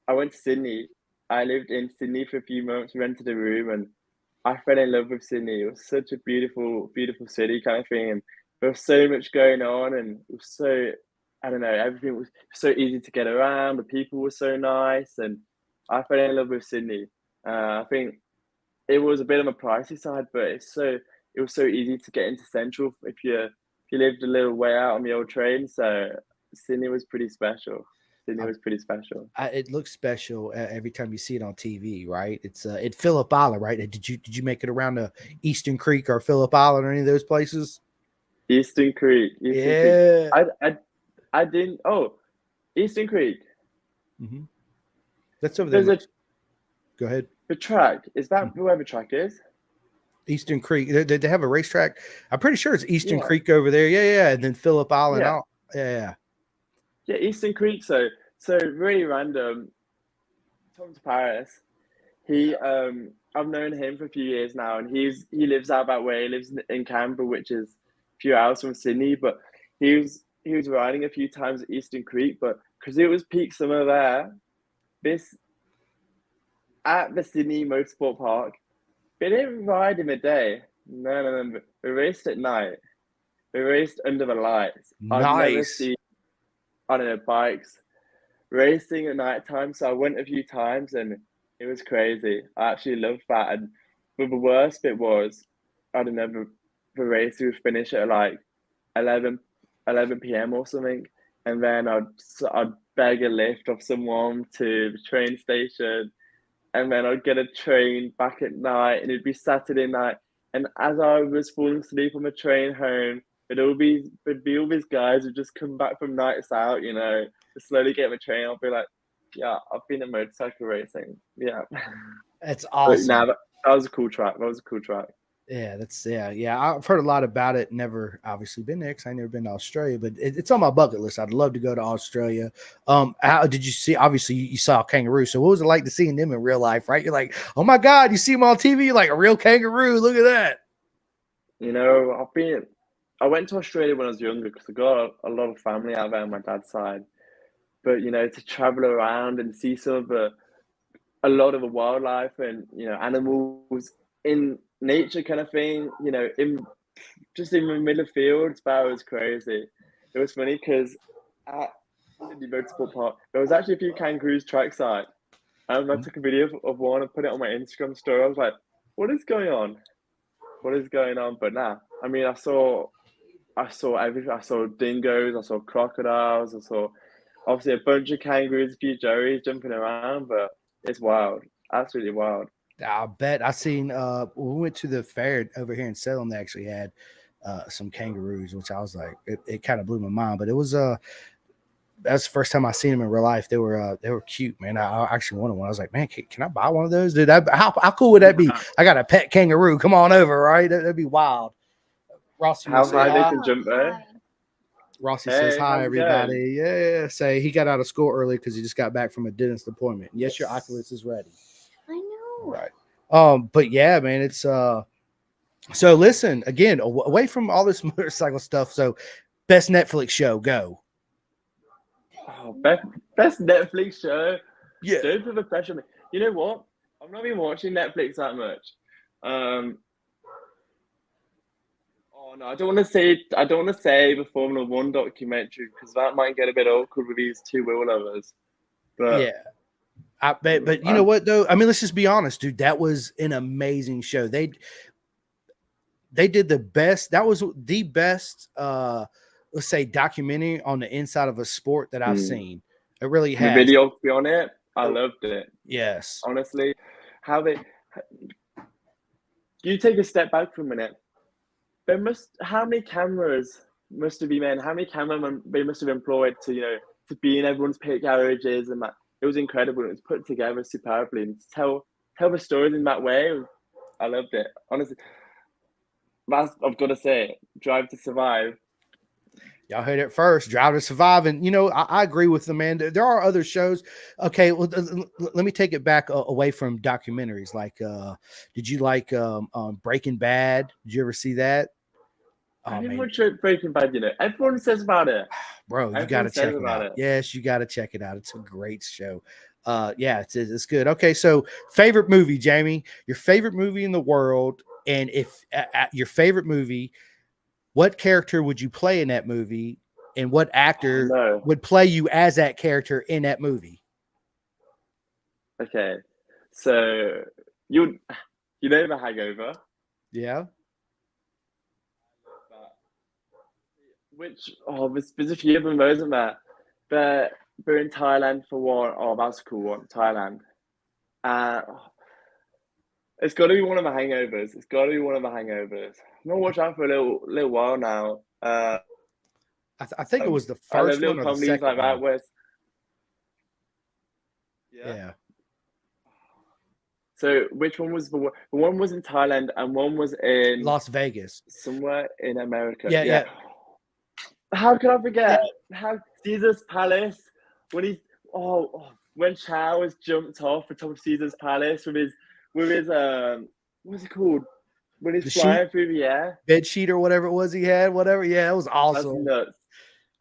went to Sydney. I lived in Sydney for a few months, rented a room, and I fell in love with Sydney. It was such a beautiful, beautiful city, kind of thing. And there was so much going on, and it was so, I don't know, everything was so easy to get around. The people were so nice, and I fell in love with Sydney. I think it was a bit on the pricey side, but it was so easy to get into Central if you lived a little way out on the old train. So Sydney was pretty special. It looks special every time you see it on TV, right? It's at Phillip Island, right? Did you make it around to Eastern Creek or Phillip Island or any of those places? Eastern Creek. Yeah. I didn't. Oh, Eastern Creek. Mm-hmm. That's over there. Go ahead. The track, is that where the track is? Eastern Creek. They have a racetrack. I'm pretty sure it's Eastern Creek over there. Yeah. And then Phillip Island out. Yeah. Yeah, Eastern Creek. So really random. Tom to Paris. I've known him for a few years now, and he lives out that way. He lives in Canberra, which is a few hours from Sydney. But he was riding a few times at Eastern Creek, but because it was peak summer there, at the Sydney Motorsport Park, they didn't ride in the day. No. They raced at night. They raced under the lights. Nice. I've never seen, I don't know, bikes racing at night time. So I went a few times, and it was crazy. I actually loved that. And but the worst bit was, I don't know, the race would finish at like 11 p.m. or something. And then I'd beg a lift off someone to the train station. And then I'd get a train back at night, and it'd be Saturday night. And as I was falling asleep on the train home, there'd be all these guys who just come back from nights out, you know, to slowly get the train. I'll be like, yeah, I've been in motorcycle racing. Yeah. That's awesome. That was a cool track. Yeah, I've heard a lot about it. Never obviously been there because I never been to Australia, but it's on my bucket list. I'd love to go to Australia. How did you see? Obviously, you saw a kangaroo. So what was it like to seeing them in real life? Right? You're like, oh my god, you see them on TV, you're like a real kangaroo. Look at that. You know, I went to Australia when I was younger because I got a lot of family out there on my dad's side. But you know, to travel around and see a lot of the wildlife and animals in nature, kind of thing. You know, in the middle of fields, that was crazy. It was funny because at Sydney Motorsport Park, there was actually a few kangaroos trackside. I took a video of one and put it on my Instagram story. I was like, "What is going on? What is going on?" But nah, I mean, I saw everything. I saw dingoes. I saw crocodiles. I saw obviously a bunch of kangaroos, a few joeys jumping around. But it's wild, absolutely wild. I bet I seen. We went to the fair over here in Salem. They actually had some kangaroos, which I was like, it kind of blew my mind. But it was that's the first time I seen them in real life. They were cute, man. I actually wanted one. I was like, man, can I buy one of those, dude? How cool would that be? I got a pet kangaroo. Come on over, right? That'd be wild. Rossi, How high they can jump there? Rossi says hi, how's it everybody. Yeah, say he got out of school early because he just got back from a dentist appointment. Yes, your Oculus is ready. I know. Right. But yeah, man, it's so listen again, away from all this motorcycle stuff. So, best Netflix show, go. Oh, best Netflix show. Yeah. Don't put the pressure on me. You know what? I've not been watching Netflix that much. Oh no, I don't want to say the Formula One documentary because that might get a bit awkward with these two wheel lovers. But Yeah. I bet, but you know what though? I mean, let's just be honest, dude. That was an amazing show. They did the best. That was the best let's say documentary on the inside of a sport that I've seen. It really has. The videography on it, I loved it. Yes. Honestly, you take a step back for a minute. How many cameras must have been made? How many cameramen they must have employed to be in everyone's pit garages and that. It was incredible. It was put together superbly and to tell the stories in that way. I loved it. Honestly, I've got to say, Drive to Survive. Y'all heard it first. Drive to Survive, and I agree with the man. There are other shows. Okay, well, let me take it back away from documentaries. Like, did you like Breaking Bad? Did you ever see that? I didn't watch Breaking Bad. Everyone says about it. Bro, you got to check it out. Yes, you got to check it out. It's a great show. Yeah, it's good. Okay, so favorite movie, Jamie, your favorite movie in the world, and if your favorite movie, what character would you play in that movie, and what actor would play you as that character in that movie? Okay, so you know The Hangover? Yeah. There's a few of them, isn't there? But we're in Thailand for one. Oh, that's a cool one, Thailand. It's got to be one of the Hangovers. I've not watched that for a little while now. I think it was the first one or the second like that. Where yeah. So which one was the one? The one was in Thailand and one was in Las Vegas, somewhere in America. Yeah. How can I forget? How Caesar's Palace when when Chow was jumped off the top of Caesar's Palace with his what's it called? When he's flying through the air. Bed sheet or whatever it was he had, whatever. Yeah, it was awesome. That's nuts.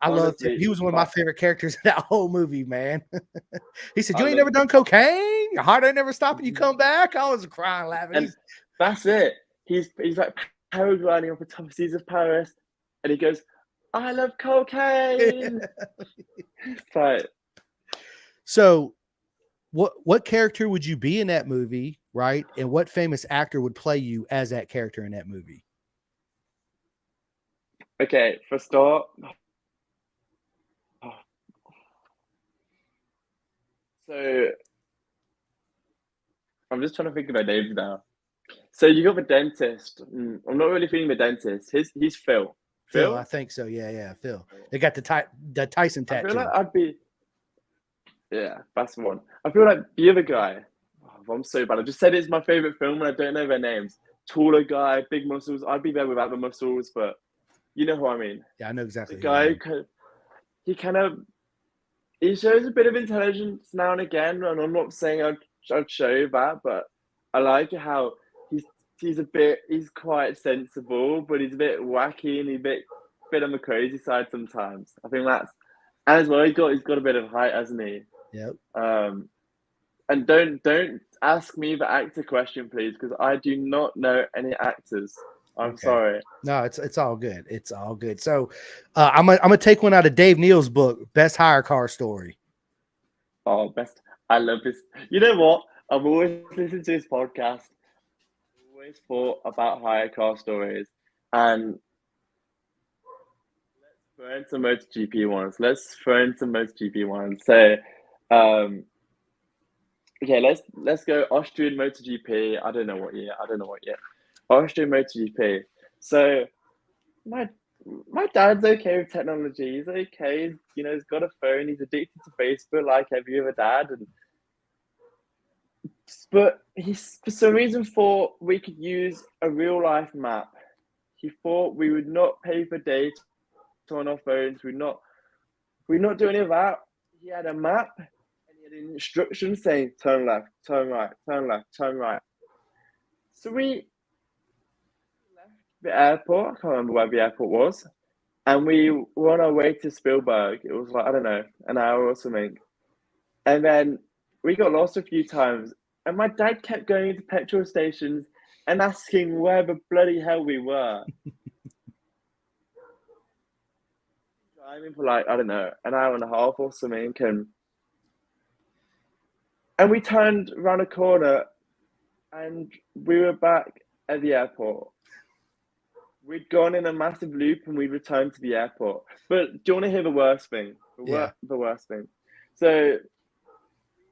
I loved him. He was one of my favorite characters in that whole movie, man. He said, "You ain't never done cocaine? Your heart ain't never stopped and you come back?" I was crying, laughing. And that's it. He's like paragliding off the top of Caesar's Palace and he goes, "I love cocaine." Right. So what character would you be in that movie, right? And what famous actor would play you as that character in that movie? Okay, for start. So I'm just trying to think about names now. So you got the dentist. I'm not really feeling the dentist. He's Phil. Phil, I think so. Yeah, Phil. They got the Tyson tattoo. I feel like I'd be. Yeah, that's one. I feel like the other guy. Oh, I'm so bad. I just said it's my favorite film and I don't know their names. Taller guy, big muscles. I'd be there without the muscles, but you know who I mean. Yeah, I know exactly. The guy, he shows a bit of intelligence now and again, and I'm not saying I'd show you that, but I like how he's quite sensible, but he's a bit wacky and he's a bit on the crazy side sometimes. I think that's, and as well, he's got a bit of height, hasn't he? Yep. And don't ask me the actor question, please, because I do not know any actors. I'm sorry. No, it's all good. It's all good. So I'm gonna take one out of Dave Neal's book, Best Hire Car Story. Oh, best. I love this. You know what? I've always listened to this podcast. Always thought about hire car stories. And let's throw in some MotoGP ones. So Okay, let's go Austrian MotoGP. I don't know what year. Austrian MotoGP. So my my dad's okay with technology. He's okay. He's got a phone. He's addicted to Facebook like every other dad. But he, for some reason, thought we could use a real life map. He thought we would not pay for data on our phones. We'd not do any of that. He had a map and he had instructions saying turn left, turn right, turn left, turn right. So we left the airport. I can't remember where the airport was. And we were on our way to Spielberg. It was like, I don't know, an hour or something. And then we got lost a few times. And my dad kept going into petrol stations and asking where the bloody hell we were. Driving for like, I don't know, an hour and a half or something. And we turned around a corner and we were back at the airport. We'd gone in a massive loop and we returned to the airport. But do you want to hear the worst thing? The worst thing. So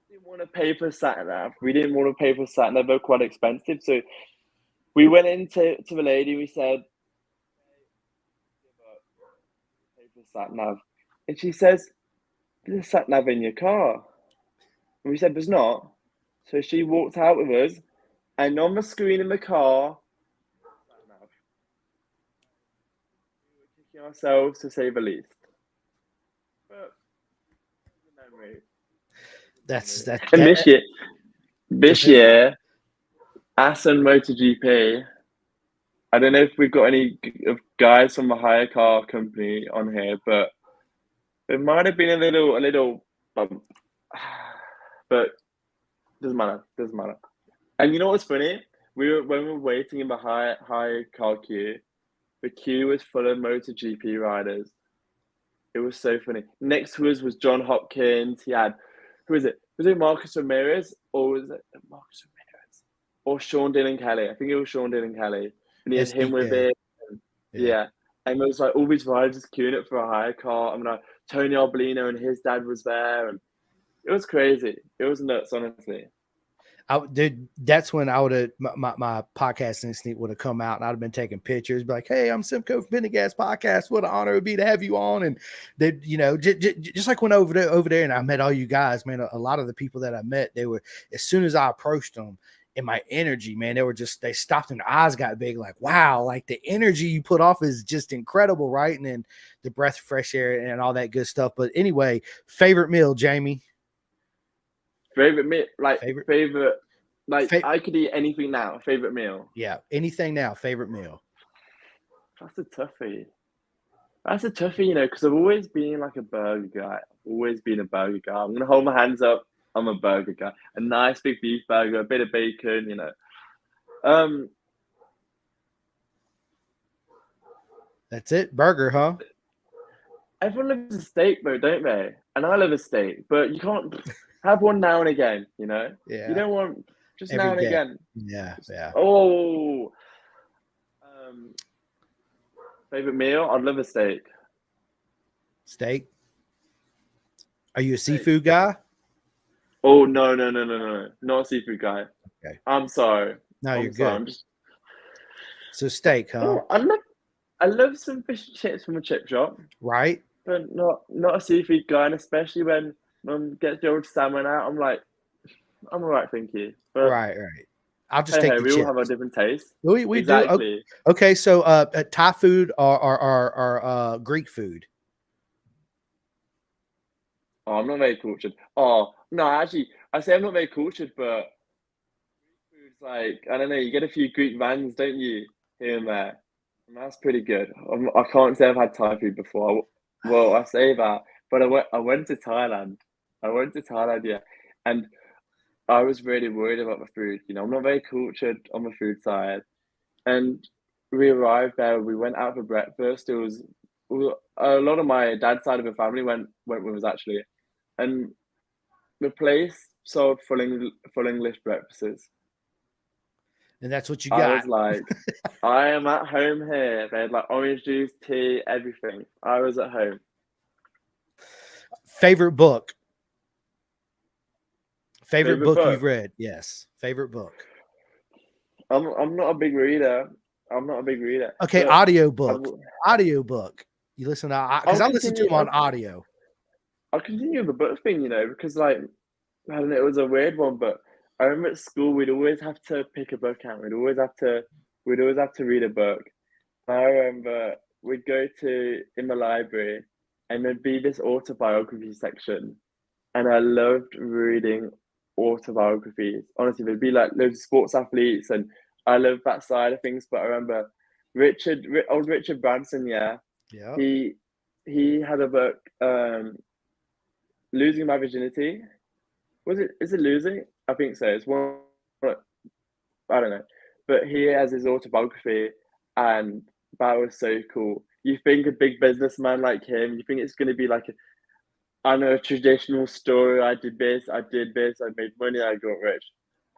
we didn't want to pay for sat nav. They're quite expensive. So we went into the lady. We said, "Pay for sat nav," and she says, "There's a sat nav in your car." And we said, "There's not." So she walked out with us, and on the screen in the car, sat nav. We were kicking ourselves, to say the least. But memory. And this year, Assen MotoGP. I don't know if we've got any guys from the hire car company on here, but there might have been a little bump. But doesn't matter. And you know what's funny? When we were waiting in the high car queue, the queue was full of MotoGP riders. It was so funny. Next to us was John Hopkins. He had, who is it? Was it Marcus Ramirez or was it Marcus Ramirez or Sean Dillon Kelly? I think it was Sean Dillon Kelly. And he had him with it. Yeah. And there was like all these riders queuing up for a hire car. I mean, like Tony Arbolino and his dad was there, and it was crazy. It was nuts, honestly. Dude, that's when I would have my podcast instinct would have come out, and I'd have been taking pictures, be like, "Hey, I'm Simcoe from Pendergast Podcast. What an honor it would be to have you on." And they, just like went over there, and I met all you guys, man. A lot of the people that I met, they were, as soon as I approached them, in my energy, man, they stopped and their eyes got big, like, wow, like the energy you put off is just incredible, right? And then the breath of fresh air and all that good stuff. But anyway, favorite meal, Jamie. Favorite meal, I could eat anything now. Favorite meal, yeah, anything now. Favorite meal. That's a toughie, because I've always been like a burger guy. I'm gonna hold my hands up. I'm a burger guy. A nice big beef burger, a bit of bacon, That's it, burger, huh? Everyone loves a steak, though, don't they? And I love a steak, but you can't have one now and again, Yeah. You don't want just every now and again. Yeah. Oh. Favorite meal? I'd love a steak. Steak? Are you a seafood guy? Oh, no. Not a seafood guy. Okay. I'm sorry. No, you're good. So steak, huh? Oh, I love some fish and chips from a chip shop. Right. But not a seafood guy, and especially when Mum gets the old salmon out, I'm like, I'm all right, thank you. But right. I'll just take the we chips. all have a different taste. We exactly. Do. Okay, so Thai food or Greek food? Oh, I'm not very cultured. Oh, no, actually, I say I'm not very cultured, but Greek food's like, I don't know, you get a few Greek vans, don't you, here and there? And that's pretty good. I can't say I've had Thai food before. Well, I say that, but I went to Thailand. Yeah. And I was really worried about the food. I'm not very cultured on the food side. And we arrived there, we went out for breakfast. It was a lot of my dad's side of the family went with us, actually. And the place sold full English breakfasts. And that's what you got. I was like, I am at home here. They had like orange juice, tea, everything. I was at home. Favorite book? Favorite book you've read? Yes. Favorite book. I'm not a big reader. Okay, audiobook. Audiobook. You listen to, because I listen to them on audio. I'll continue the book thing, because like, I don't know, it was a weird one, but I remember at school we'd always have to pick a book out. We'd always have to read a book. And I remember we'd go in the library, and there'd be this autobiography section, and I loved reading autobiographies. Honestly, there'd be like loads of sports athletes, and I loved that side of things. But I remember old Richard Branson, yeah, he had a book, Losing My Virginity. Is it Losing? I think so. It's one, I don't know. But he has his autobiography, and that was so cool. You think a big businessman like him, you think it's going to be like a traditional story. I did this, I made money, I got rich.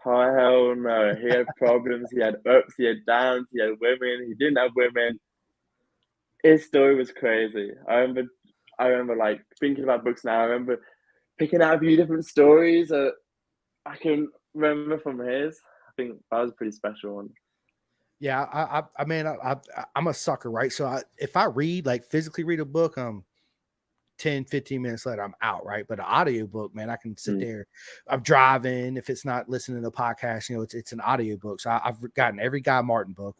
Oh, hell no. He had problems, he had ups, he had downs, he had women, he didn't have women. His story was crazy. I remember like thinking about books now. I remember picking out a few different stories that I can remember from his. I think that was a pretty special one. Yeah, I mean, I'm a sucker, right? So if I read, like physically read a book, 10, 15 minutes later, I'm out, right? But an audiobook, man, I can sit there. I'm driving. If it's not listening to a podcast, it's an audiobook. So I've gotten every Guy Martin book,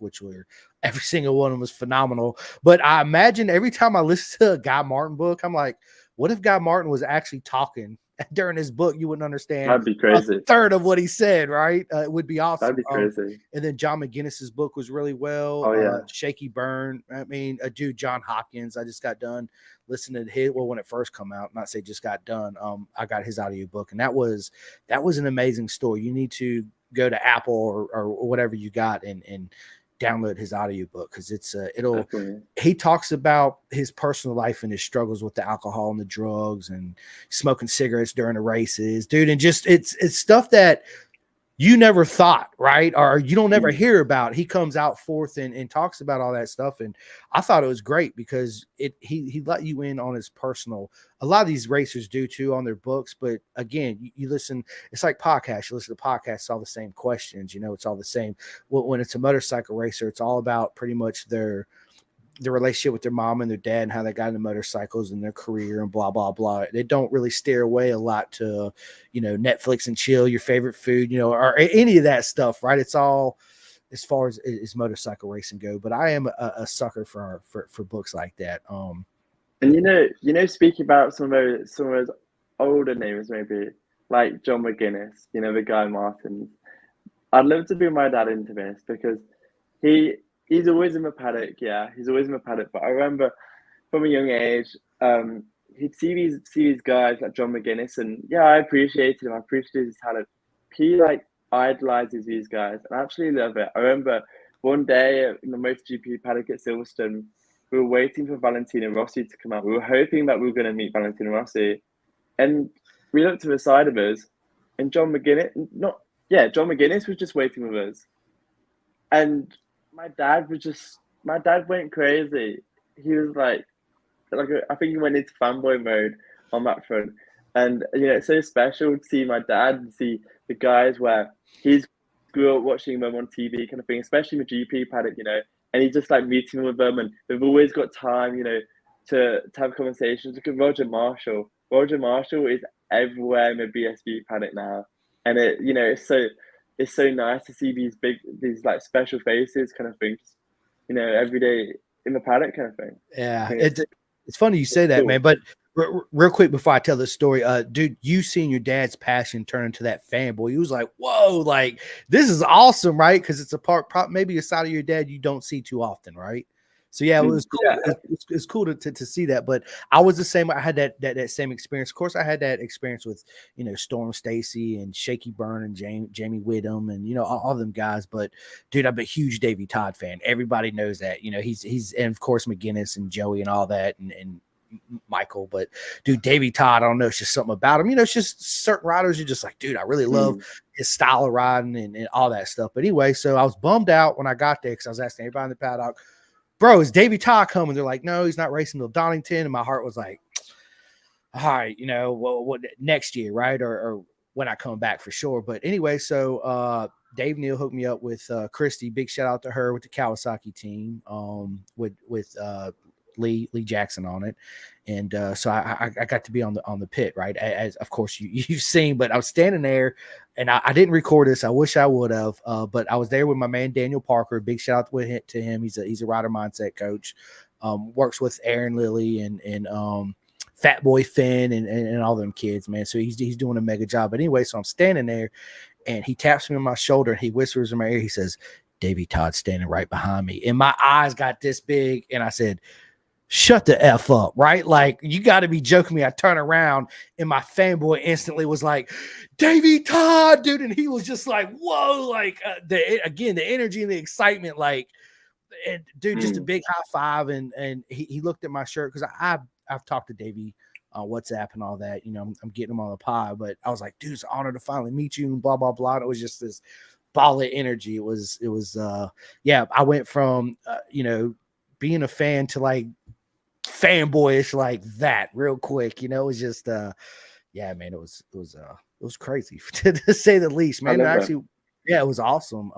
every single one of them was phenomenal. But I imagine every time I listen to a Guy Martin book, I'm like, what if Guy Martin was actually talking during his book? You wouldn't understand. That'd be crazy. A third of what he said, right? It would be awesome. That'd be crazy. And then John McGinnis's book was really well. Oh, yeah. Shaky Burn. I mean, dude, John Hopkins. I just got done listening to his. Well, when it first come out, not say just got done. I got his audiobook, and that was an amazing story. You need to go to Apple or whatever you got and download his audiobook, because he talks about his personal life and his struggles with the alcohol and the drugs and smoking cigarettes during the races, dude. And just it's stuff that you never thought, right? Or you don't ever hear about. He comes out forth and talks about all that stuff. And I thought it was great because he let you in on his personal. A lot of these racers do too on their books. But again, you listen, it's like podcasts. You listen to podcasts, it's all the same questions, it's all the same. When it's a motorcycle racer, it's all about pretty much their relationship with their mom and their dad and how they got into motorcycles and their career and blah, blah, blah. They don't really steer away a lot to, Netflix and chill, your favorite food, or any of that stuff, right? It's all as far as motorcycle racing go. But I am a sucker for books like that. And speaking about some of those older names, maybe like John McGinnis, the Guy Martins. I'd love to bring my dad into this because he's always in the paddock. Yeah, he's always in the paddock. But I remember from a young age, he'd see these guys like John McGinnis, and yeah, I appreciated him. I appreciated his talent. He idolizes these guys, and I absolutely love it. I remember one day in the MotoGP paddock at Silverstone, we were waiting for Valentino Rossi to come out. We were hoping that we were going to meet Valentino Rossi, and we looked to the side of us, and John McGinnis was just waiting with us, and my dad went crazy. He was like I think he went into fanboy mode on that front. And it's so special to see my dad and see the guys where he's grew up watching them on TV kind of thing, especially in the GP paddock, and he's just like meeting with them, and they've always got time, to have conversations. Look at Roger Marshall. Roger Marshall is everywhere in the BSB paddock now. And it's so nice to see these like special faces kind of things, every day in the paddock kind of thing. Yeah, it's funny you say that, cool, man. But real quick before I tell this story, dude, you seen your dad's passion turn into that fanboy. He was like, "Whoa, like this is awesome, right?" Because it's a part, maybe a side of your dad you don't see too often, right? So yeah, it was cool. Yeah. It's cool to see that. But I was the same. I had that same experience. Of course, I had that experience with Storm Stacy and Shaky Burn and Jamie Whittam and all them guys. But dude, I'm a huge Davey Todd fan. Everybody knows that. He's and of course McGinnis and Joey and all that and Michael. But dude, Davey Todd, I don't know. It's just something about him. It's just certain riders you're just like, dude, I really love his style of riding and all that stuff. But anyway, so I was bummed out when I got there because I was asking everybody in the paddock, bro, is Davey Todd coming? They're like, no, he's not racing till Donington. And my heart was like, all right, what next year, right? Or when I come back for sure. But anyway, so Dave Neal hooked me up with Christy. Big shout out to her with the Kawasaki team, with Lee Jackson on it, and so I got to be on the pit, right? As of course you've seen, but I was standing there, and I didn't record this. I wish I would have, but I was there with my man Daniel Parker. Big shout out to him. He's a rider mindset coach. Works with Aaron Lilly and Fat Boy Finn and all them kids, man. So he's doing a mega job. But anyway, so I'm standing there, and he taps me on my shoulder, and he whispers in my ear. He says, "Davey Todd's standing right behind me," and my eyes got this big, and I said, "Shut the F up," right? Like, you got to be joking me. I turn around, and my fanboy instantly was like, "Davey Todd, dude." And he was just like, whoa, like the energy and the excitement, like, and dude, just a big high five. And he looked at my shirt, because I've talked to Davey on WhatsApp and all that, you know, I'm getting him on the pod, but I was like, dude, it's an honor to finally meet you and blah, blah, blah. And it was just this ball of energy. It was yeah, I went from, you know, being a fan to like fanboyish like that real quick, you know. It was just yeah, man, it was crazy to say the least, man. Actually, yeah, it was awesome.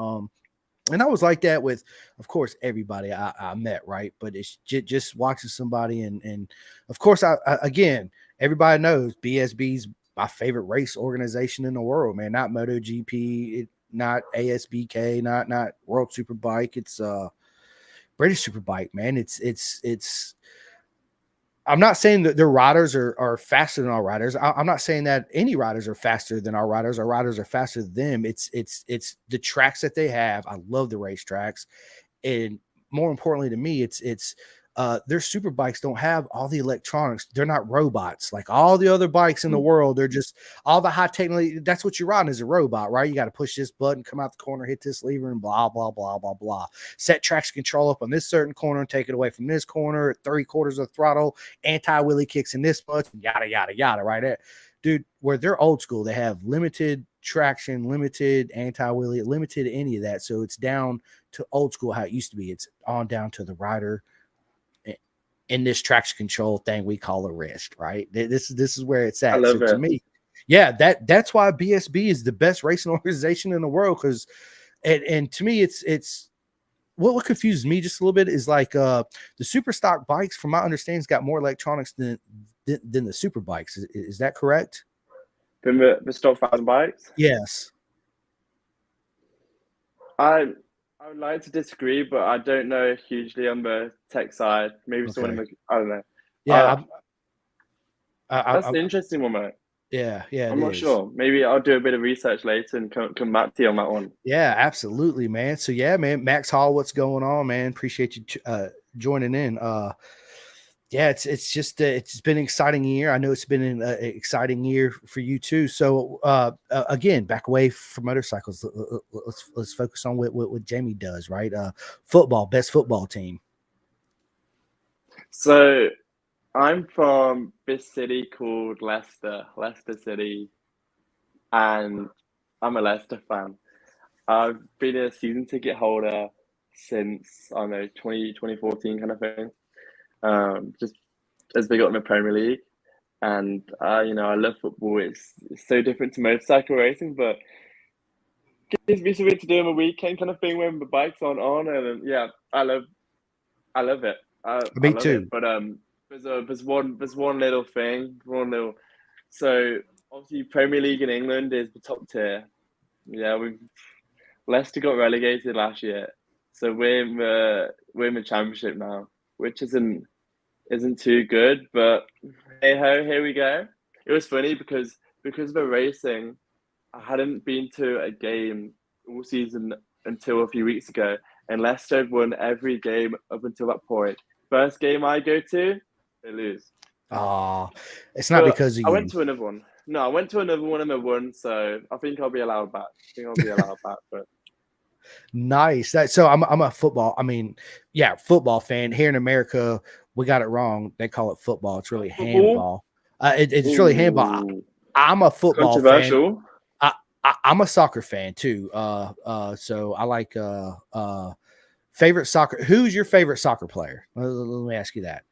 And I was like that with, of course, everybody I met, right? But it's just watching somebody, and of course, I again, everybody knows BSB's my favorite race organization in the world, man. Not MotoGP, not ASBK, not World Superbike. It's British Superbike, man. It's. I'm not saying that their riders are faster than our riders. I'm not saying that any riders are faster than our riders. Our riders are faster than them. It's the tracks that they have. I love the race tracks, and more importantly to me, it's their super bikes don't have all the electronics. They're not robots like all the other bikes in the world. They're just all the high technology. That's what you're riding, is a robot, right? You got to push this button, come out the corner, hit this lever, and blah, blah, blah, blah, blah. Set traction control up on this certain corner and take it away from this corner at 3/4 of throttle, anti-wheelie kicks in this much, yada, yada, yada, right there. Dude, where they're old school, they have limited traction, limited anti-wheelie, limited any of that. So it's down to old school how it used to be. It's on down to the rider in this traction control thing we call a wrist, right? This is where it's at. So to me, yeah, that's why BSB is the best racing organization in the world. Because and to me, it's what confuses me just a little bit is like the super stock bikes, from my understanding, has got more electronics than the super bikes. Is that correct? The stock 1000 bikes? Yes. I would like to disagree, but I don't know hugely on the tech side. Maybe someone, I don't know. Yeah, that's an interesting one, mate. Yeah, I'm not sure. Maybe I'll do a bit of research later and come back to you on that one. Yeah, absolutely, man. So yeah, man, Max Hall, what's going on, man? Appreciate you joining in. Yeah, it's just it's been an exciting year. I know it's been an exciting year for you too. So again, back away from motorcycles. Let's focus on what Jamie does, right? Football, best football team. So I'm from this city called Leicester City, and I'm a Leicester fan. I've been a season ticket holder since, I don't know, 2014 kind of thing. Just as they got in the Premier League, and you know, I love football. It's so different to motorcycle racing, but it gives me something to do on the weekend kind of thing when the bike's on, and yeah, I love it. Me too. But there's one little thing, so obviously Premier League in England is the top tier. Yeah, Leicester got relegated last year, so we're in the Championship now, which isn't too good, but hey ho, here we go. It was funny because of the racing, I hadn't been to a game all season until a few weeks ago, and Leicester had won every game up until that point. First game I go to, they lose. Oh, it's not because of you. I went to another one. No, I went to another one and they won, so I think I'll be allowed back. But nice. So I'm a football. I mean, yeah, football fan here in America. We got it wrong. They call it football. It's really handball. It's really handball. I'm a football controversial fan. I'm a soccer fan too. So I like favorite soccer. Who's your favorite soccer player? Let me ask you that.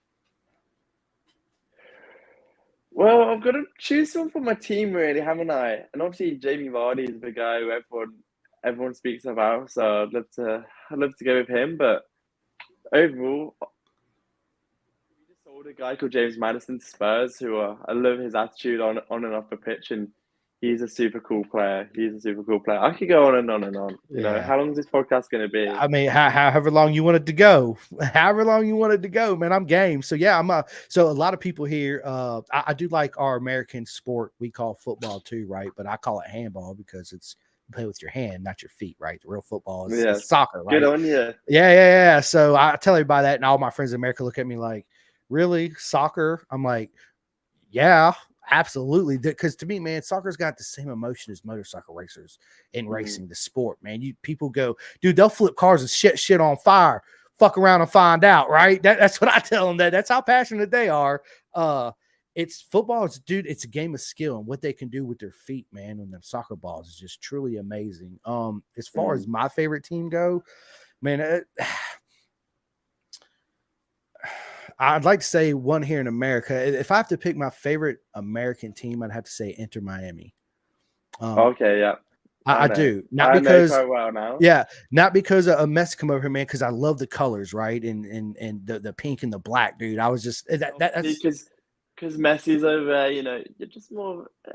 Well, I've got to choose someone for my team, really, haven't I? And obviously, Jamie Vardy is the guy who everyone speaks about. So I'd love to go with him. But overall, we just sold a guy called James Madison to Spurs, I love his attitude on and off the pitch, and he's a super cool player. He's a super cool player. I could go on and on and on. You know, Yeah. how long is this podcast going to be? I mean, however long you want it to go, however long you want it to go, man, I'm game. So yeah, so a lot of people here, I do like our American sport. We call football too, right? But I call it handball because it's you play with your hand, not your feet, right? The real football is Yes. soccer, right? Good on you. Yeah. So I tell everybody that, and all my friends in America look at me like, really, soccer? I'm like, yeah, absolutely. Because to me, man, soccer's got the same emotion as motorcycle racers in racing, the sport, man. People go, dude, they'll flip cars and shit on fire. Fuck around and find out, right? That's what I tell them. That's how passionate they are. It's football, dude. It's a game of skill, and what they can do with their feet, man, and them soccer balls is just truly amazing. As far as my favorite team go, man, I'd like to say one here in America. If I have to pick my favorite American team, I'd have to say Inter Miami. Okay, yeah. I do. Not I because know quite well now. Yeah, not because a Messi come over here, man, because I love the colors, right? And the pink and the black, dude. I was just that's because Messi's over there, you're just more, I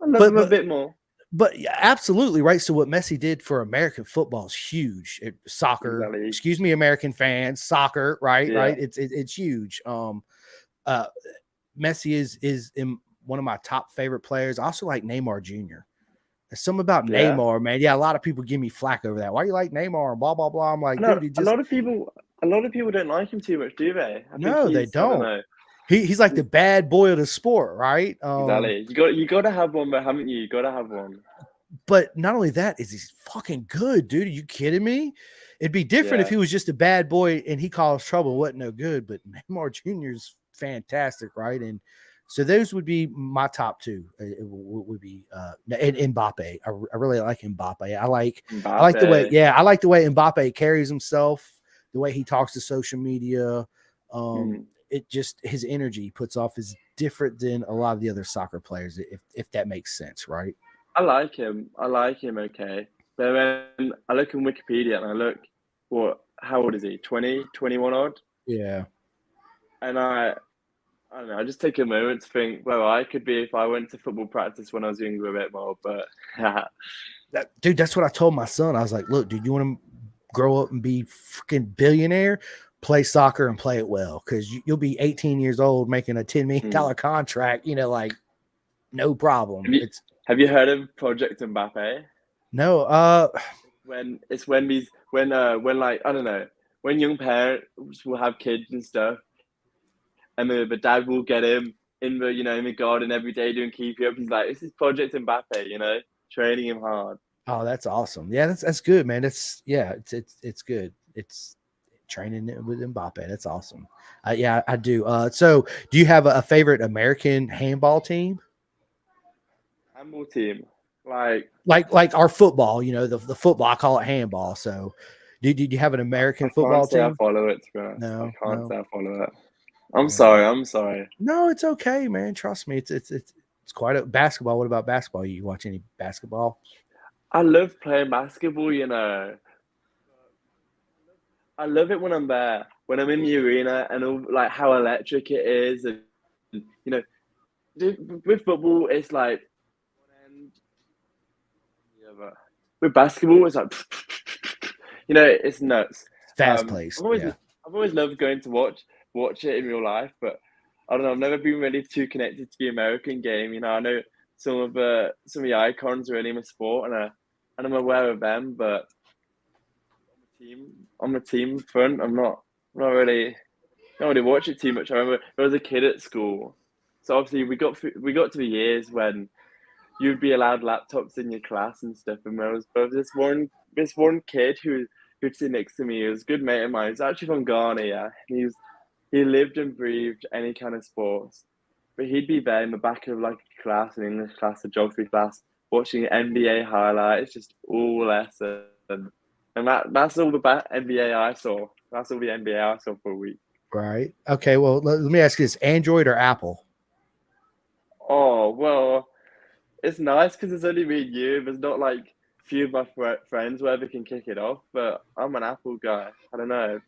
love him a bit more. But yeah, absolutely right. So what Messi did for American football is huge. Soccer, Exactly. excuse me, American fans, soccer, right? Yeah. Right. It's huge. Messi is in one of my top favorite players. I also like Neymar Jr. There's something about Neymar, man. Yeah, a lot of people give me flack over that. Why you like Neymar and blah blah blah? I'm like, dude, a lot of people don't like him too much, do they? No, they don't. He's like the bad boy of the sport, right? Exactly. You got to have one, but haven't you? You got to have one. But not only that, is he's fucking good, dude. Are you kidding me? It'd be different if he was just a bad boy and he caused trouble, wasn't no good. But Neymar Jr. is fantastic, right? And so those would be my top two. It would be and Mbappe. I really like Mbappe. I like the way, I like the way Mbappe carries himself, the way he talks to social media. It just his energy he puts off is different than a lot of the other soccer players, if that makes sense, right? I like him. Okay. But when I look in Wikipedia and I look, how old is he? 20, 21 odd? Yeah. And I don't know. I just take a moment to think, well, I could be if I went to football practice when I was younger a bit more. But dude, that's what I told my son. I was like, look, dude, you want to grow up and be freaking billionaire? Play soccer and play it well, because you'll be 18 years old making a $10 million contract. Like no problem. Have you heard of Project Mbappe? No. When like I don't know, when young parents will have kids and stuff, and the dad will get him in the garden every day doing keeping up. He's like, this is Project Mbappe, training him hard. Oh, that's awesome. Yeah, that's good, man. It's good. It's training with Mbappe. That's awesome. Yeah, I do. So do you have a favorite American handball team? Handball team, like our football. The football. I call it handball. So, do you have an American football team? I follow it. To be honest. No, I can't say I follow it. I'm sorry. No, it's okay, man. Trust me. It's quite a basketball. What about basketball? You watch any basketball? I love playing basketball. I love it when I'm there, when I'm in the arena, and all, like how electric it is, and with football, it's like one end, the other. With basketball, it's like it's nuts. Fast paced. I've always loved going to watch it in real life, but I don't know. I've never been really too connected to the American game. I know some of the icons really in the sport, and I'm aware of them, but on the team front, I'm not really watch it too much. I remember I was a kid at school, so obviously we got to the years when you'd be allowed laptops in your class and stuff. And there was this one kid who'd sit next to me. He was a good mate of mine. He's actually from Ghana, yeah. And he lived and breathed any kind of sports, but he'd be there in the back of like a class, an English class, a geography class, watching NBA highlights, just all lesson. And that's all the NBA I saw. That's all the NBA I saw for a week. Right. Okay. Well, let me ask you this: Android or Apple? Oh, well, it's nice because it's only me and you. There's not like a few of my friends where they can kick it off, but I'm an Apple guy. I don't know.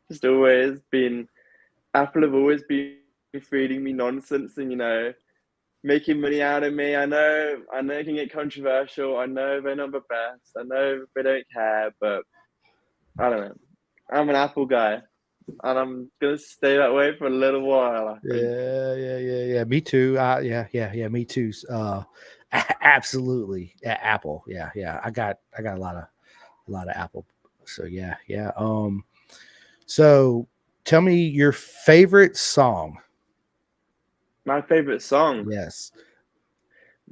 Just always been, Apple have always been feeding me nonsense and, making money out of me. I know it can get controversial. I know they're not the best. I know they don't care, but I don't know. I'm an Apple guy, and I'm gonna stay that way for a little while, I think. Yeah. Me too. Yeah. Me too. Absolutely. Apple. Yeah. I got a lot of Apple. So yeah. So tell me your favorite song. My favorite song. Yes.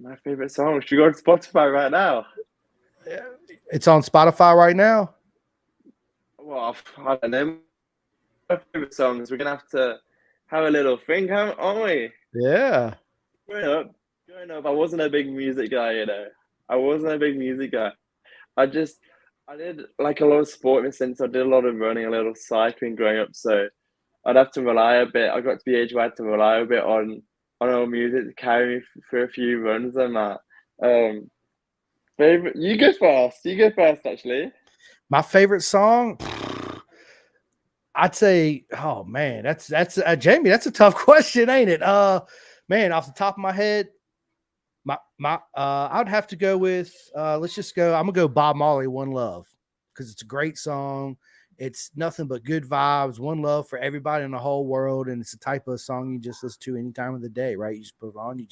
My favorite song. Should we go to Spotify right now? It's on Spotify right now. Well, I don't know. My favorite songs. We're gonna have to have a little think, aren't we? Yeah. Growing up, I wasn't a big music guy. I wasn't a big music guy. I just, I did like a lot of sport in a sense. I did a lot of running, a little cycling growing up. So I'd have to rely a bit. I got to the age where I had to rely a bit on our music to carry me for a few runs and that. Favorite, you go first. You go first, actually. My favorite song, I'd say, oh man, that's Jamie. That's a tough question, ain't it? Man, off the top of my head, I'd have to go with let's just go. I'm gonna go Bob Marley, One Love, because it's a great song. It's nothing but good vibes, one love for everybody in the whole world, and it's the type of song you just listen to any time of the day, right? You just put it on, you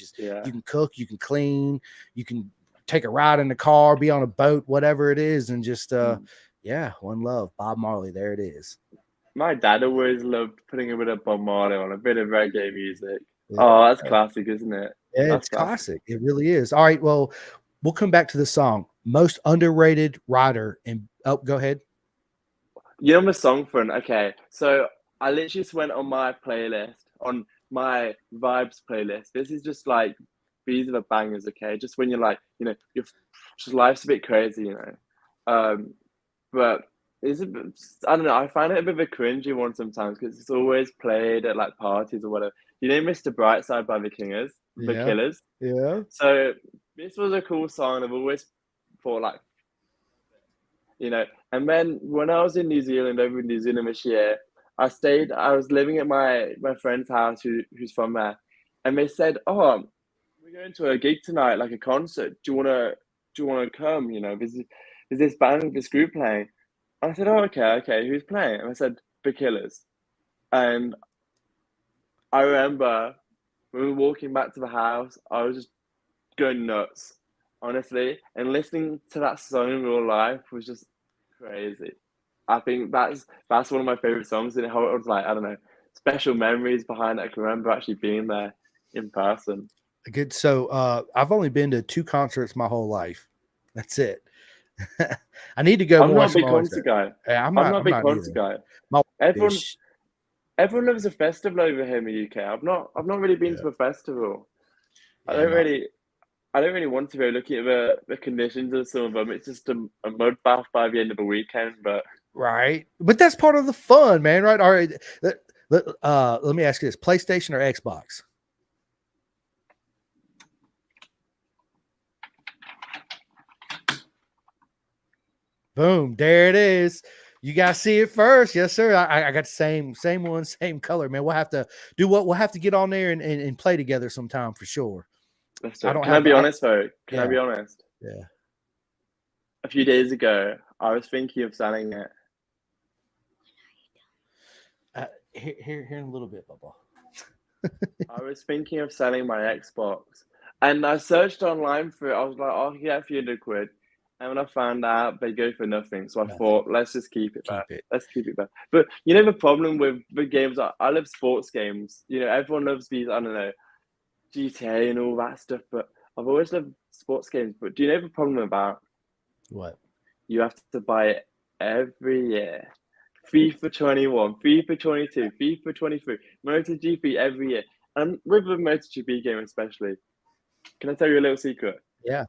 can cook, you can clean, you can take a ride in the car, be on a boat, whatever it is, and just One Love, Bob Marley. There it is. My dad always loved putting a bit of Bob Marley on, a bit of reggae music. Yeah. Oh, that's classic, isn't it? Yeah, That's it's classic. It really is. All right, well, we'll come back to the song. Most underrated writer. And go ahead. You know my song front. Okay, so I literally just went on my playlist, on my vibes playlist. This is just like these are the bangers. Okay, just when you're like, your just life's a bit crazy. But it's I don't know. I find it a bit of a cringy one sometimes because it's always played at like parties or whatever. You know, Mr. Brightside by the Yeah. Killers. Yeah. So this was a cool song. I've always thought like, and then when I was in New Zealand, over in New Zealand this year, I was living at my friend's house who's from there, and they said, "Oh, we're going to a gig tonight, like a concert. Do you wanna come? There's this band, this group playing." And I said, "Oh, okay. Who's playing?" And I said, "The Killers." And I remember when we were walking back to the house, I was just going nuts, honestly. And listening to that song in real life was just crazy. I think that's one of my favorite songs, and how it was like, I don't know, special memories behind it. I can remember actually being there in person. Good. So I've only been to 2 concerts my whole life. That's it. I need to go I'm more. not a big concert guy. Yeah, I'm not a big concert guy. My Everyone loves a festival over here in the UK. I've not really been to a festival. I don't really want to go. Looking at the conditions of some of them, it's just a mud bath by the end of the weekend. But right, but that's part of the fun, man. Right? All right. Let me ask you this: PlayStation or Xbox? Boom! There it is. You guys see it first, yes, sir. I got the same one, same color, man. We'll have to do what we'll have to get on there and play together sometime for sure. Can I be honest though? Can I be honest? Yeah. A few days ago, I was thinking of selling it. Here in a little bit, Bubba. I was thinking of selling my Xbox, and I searched online for it. I was like, "Oh, I can get a few £100," and when I found out they go for nothing, so I thought, let's just keep it back. Let's keep it back. But the problem with games, I love sports games. Everyone loves these. I don't know, GTA and all that stuff, but I've always loved sports games. But do you know the problem about what? You have to buy it every year. FIFA 21, FIFA 22, FIFA 23, MotoGP every year. And with the MotoGP game especially, can I tell you a little secret? Yeah.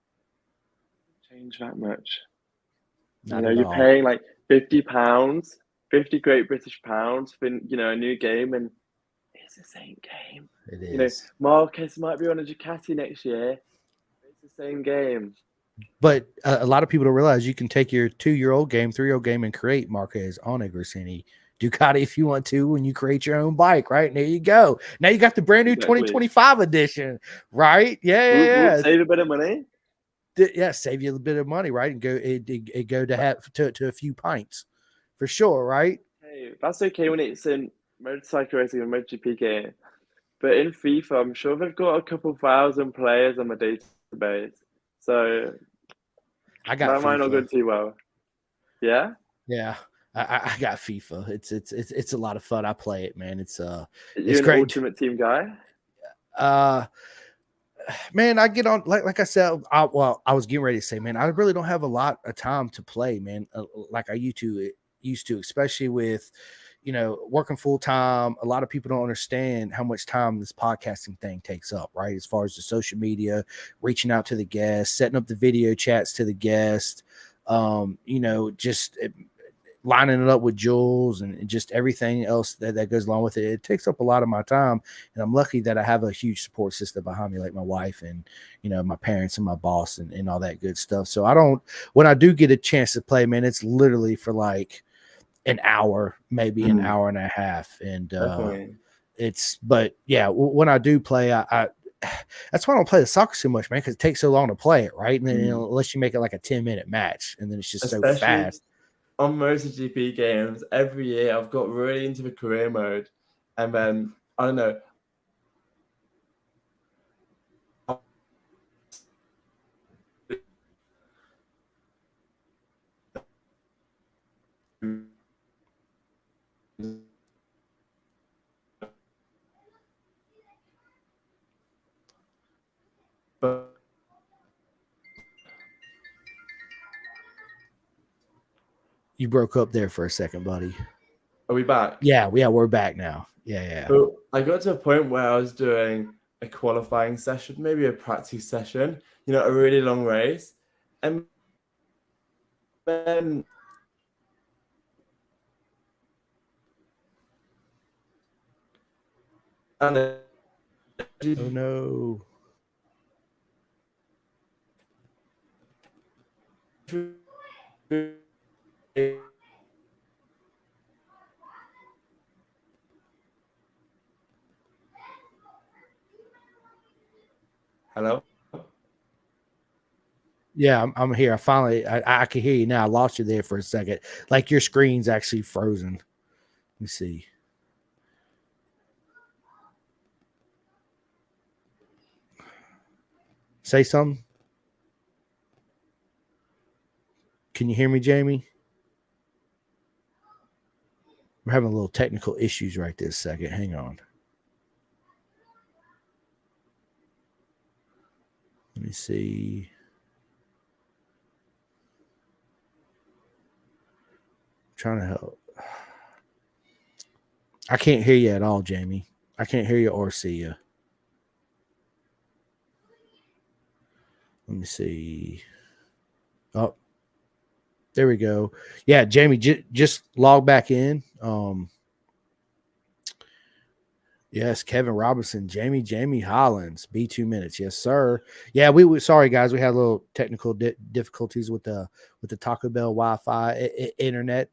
Change that much. You're paying like £50, 50 Great British pounds for a new game, and it's the same game. It You know, is. Marquez might be on a Ducati next year. It's the same game. But a lot of people don't realize you can take your 2-year-old game, 3-year-old game, and create Marquez on a Gresini Ducati if you want to when you create your own bike, right? And there you go. Now you got the brand new Exactly. 2025 edition, right? Yeah. Save a bit of money. Yeah, save you a bit of money, right? And go to have to a few pints for sure, right? Hey, that's okay when it's in motorcycle racing and MotoGP game. But in FIFA, I'm sure they've got a couple thousand players on the database. So I got that might not go FIFA. too well. Yeah? Yeah. I got FIFA. It's a lot of fun. I play it, man. It's You're an great. Ultimate Team guy? Man, I get on like I said. I was getting ready to say, man, I really don't have a lot of time to play, man. Like I used to, especially with, working full time. A lot of people don't understand how much time this podcasting thing takes up, right? As far as the social media, reaching out to the guests, setting up the video chats to the guests, just lining it up with Jules and just everything else that goes along with it. It takes up a lot of my time, and I'm lucky that I have a huge support system behind me, like my wife and, my parents and my boss and all that good stuff. So when I do get a chance to play, man, it's literally for like an hour, maybe an hour and a half. And but yeah, when I do play, I that's why I don't play the soccer so much, man, because it takes so long to play it, right? And then unless you make it like a 10-minute match, and then it's just so fast. On MotoGP games, every year I've got really into the career mode, and then I don't know. But You broke up there for a second, buddy. are we back? Yeah, we're back now. Yeah. So I got to a point where I was doing a qualifying session, maybe a practice session, a really long race. And then Oh no. Hello? Yeah, I'm here. I can hear you now. I lost you there for a second. Like your screen's actually frozen. Let me see. Say something. Can you hear me, Jamie? We're having a little technical issues right this second. Hang on. Let me see. I'm trying to help. I can't hear you at all, Jamie. I can't hear you or see you. Let me see. Oh, there we go. Yeah, Jamie, just log back in. Yes, Kevin Robinson, Jamie Hollins, be 2 minutes. Yes, sir. Yeah, we sorry guys, we had a little technical difficulties with the Taco Bell Wi-Fi internet,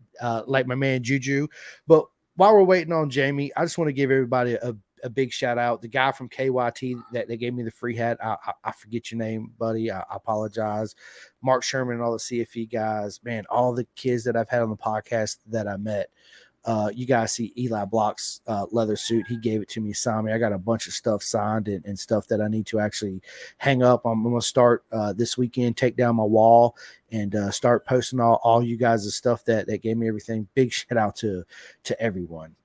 like my man Juju. But while we're waiting on Jamie, I just want to give everybody a big shout out. The guy from KYT that they gave me the free hat. I forget your name, buddy. I apologize. Mark Sherman and all the CFE guys, man, all the kids that I've had on the podcast that I met. You guys see Eli Block's leather suit. He gave it to me, signed me. I got a bunch of stuff signed and stuff that I need to actually hang up. I'm going to start this weekend, take down my wall and start posting all you guys' stuff that gave me everything. Big shout out to everyone.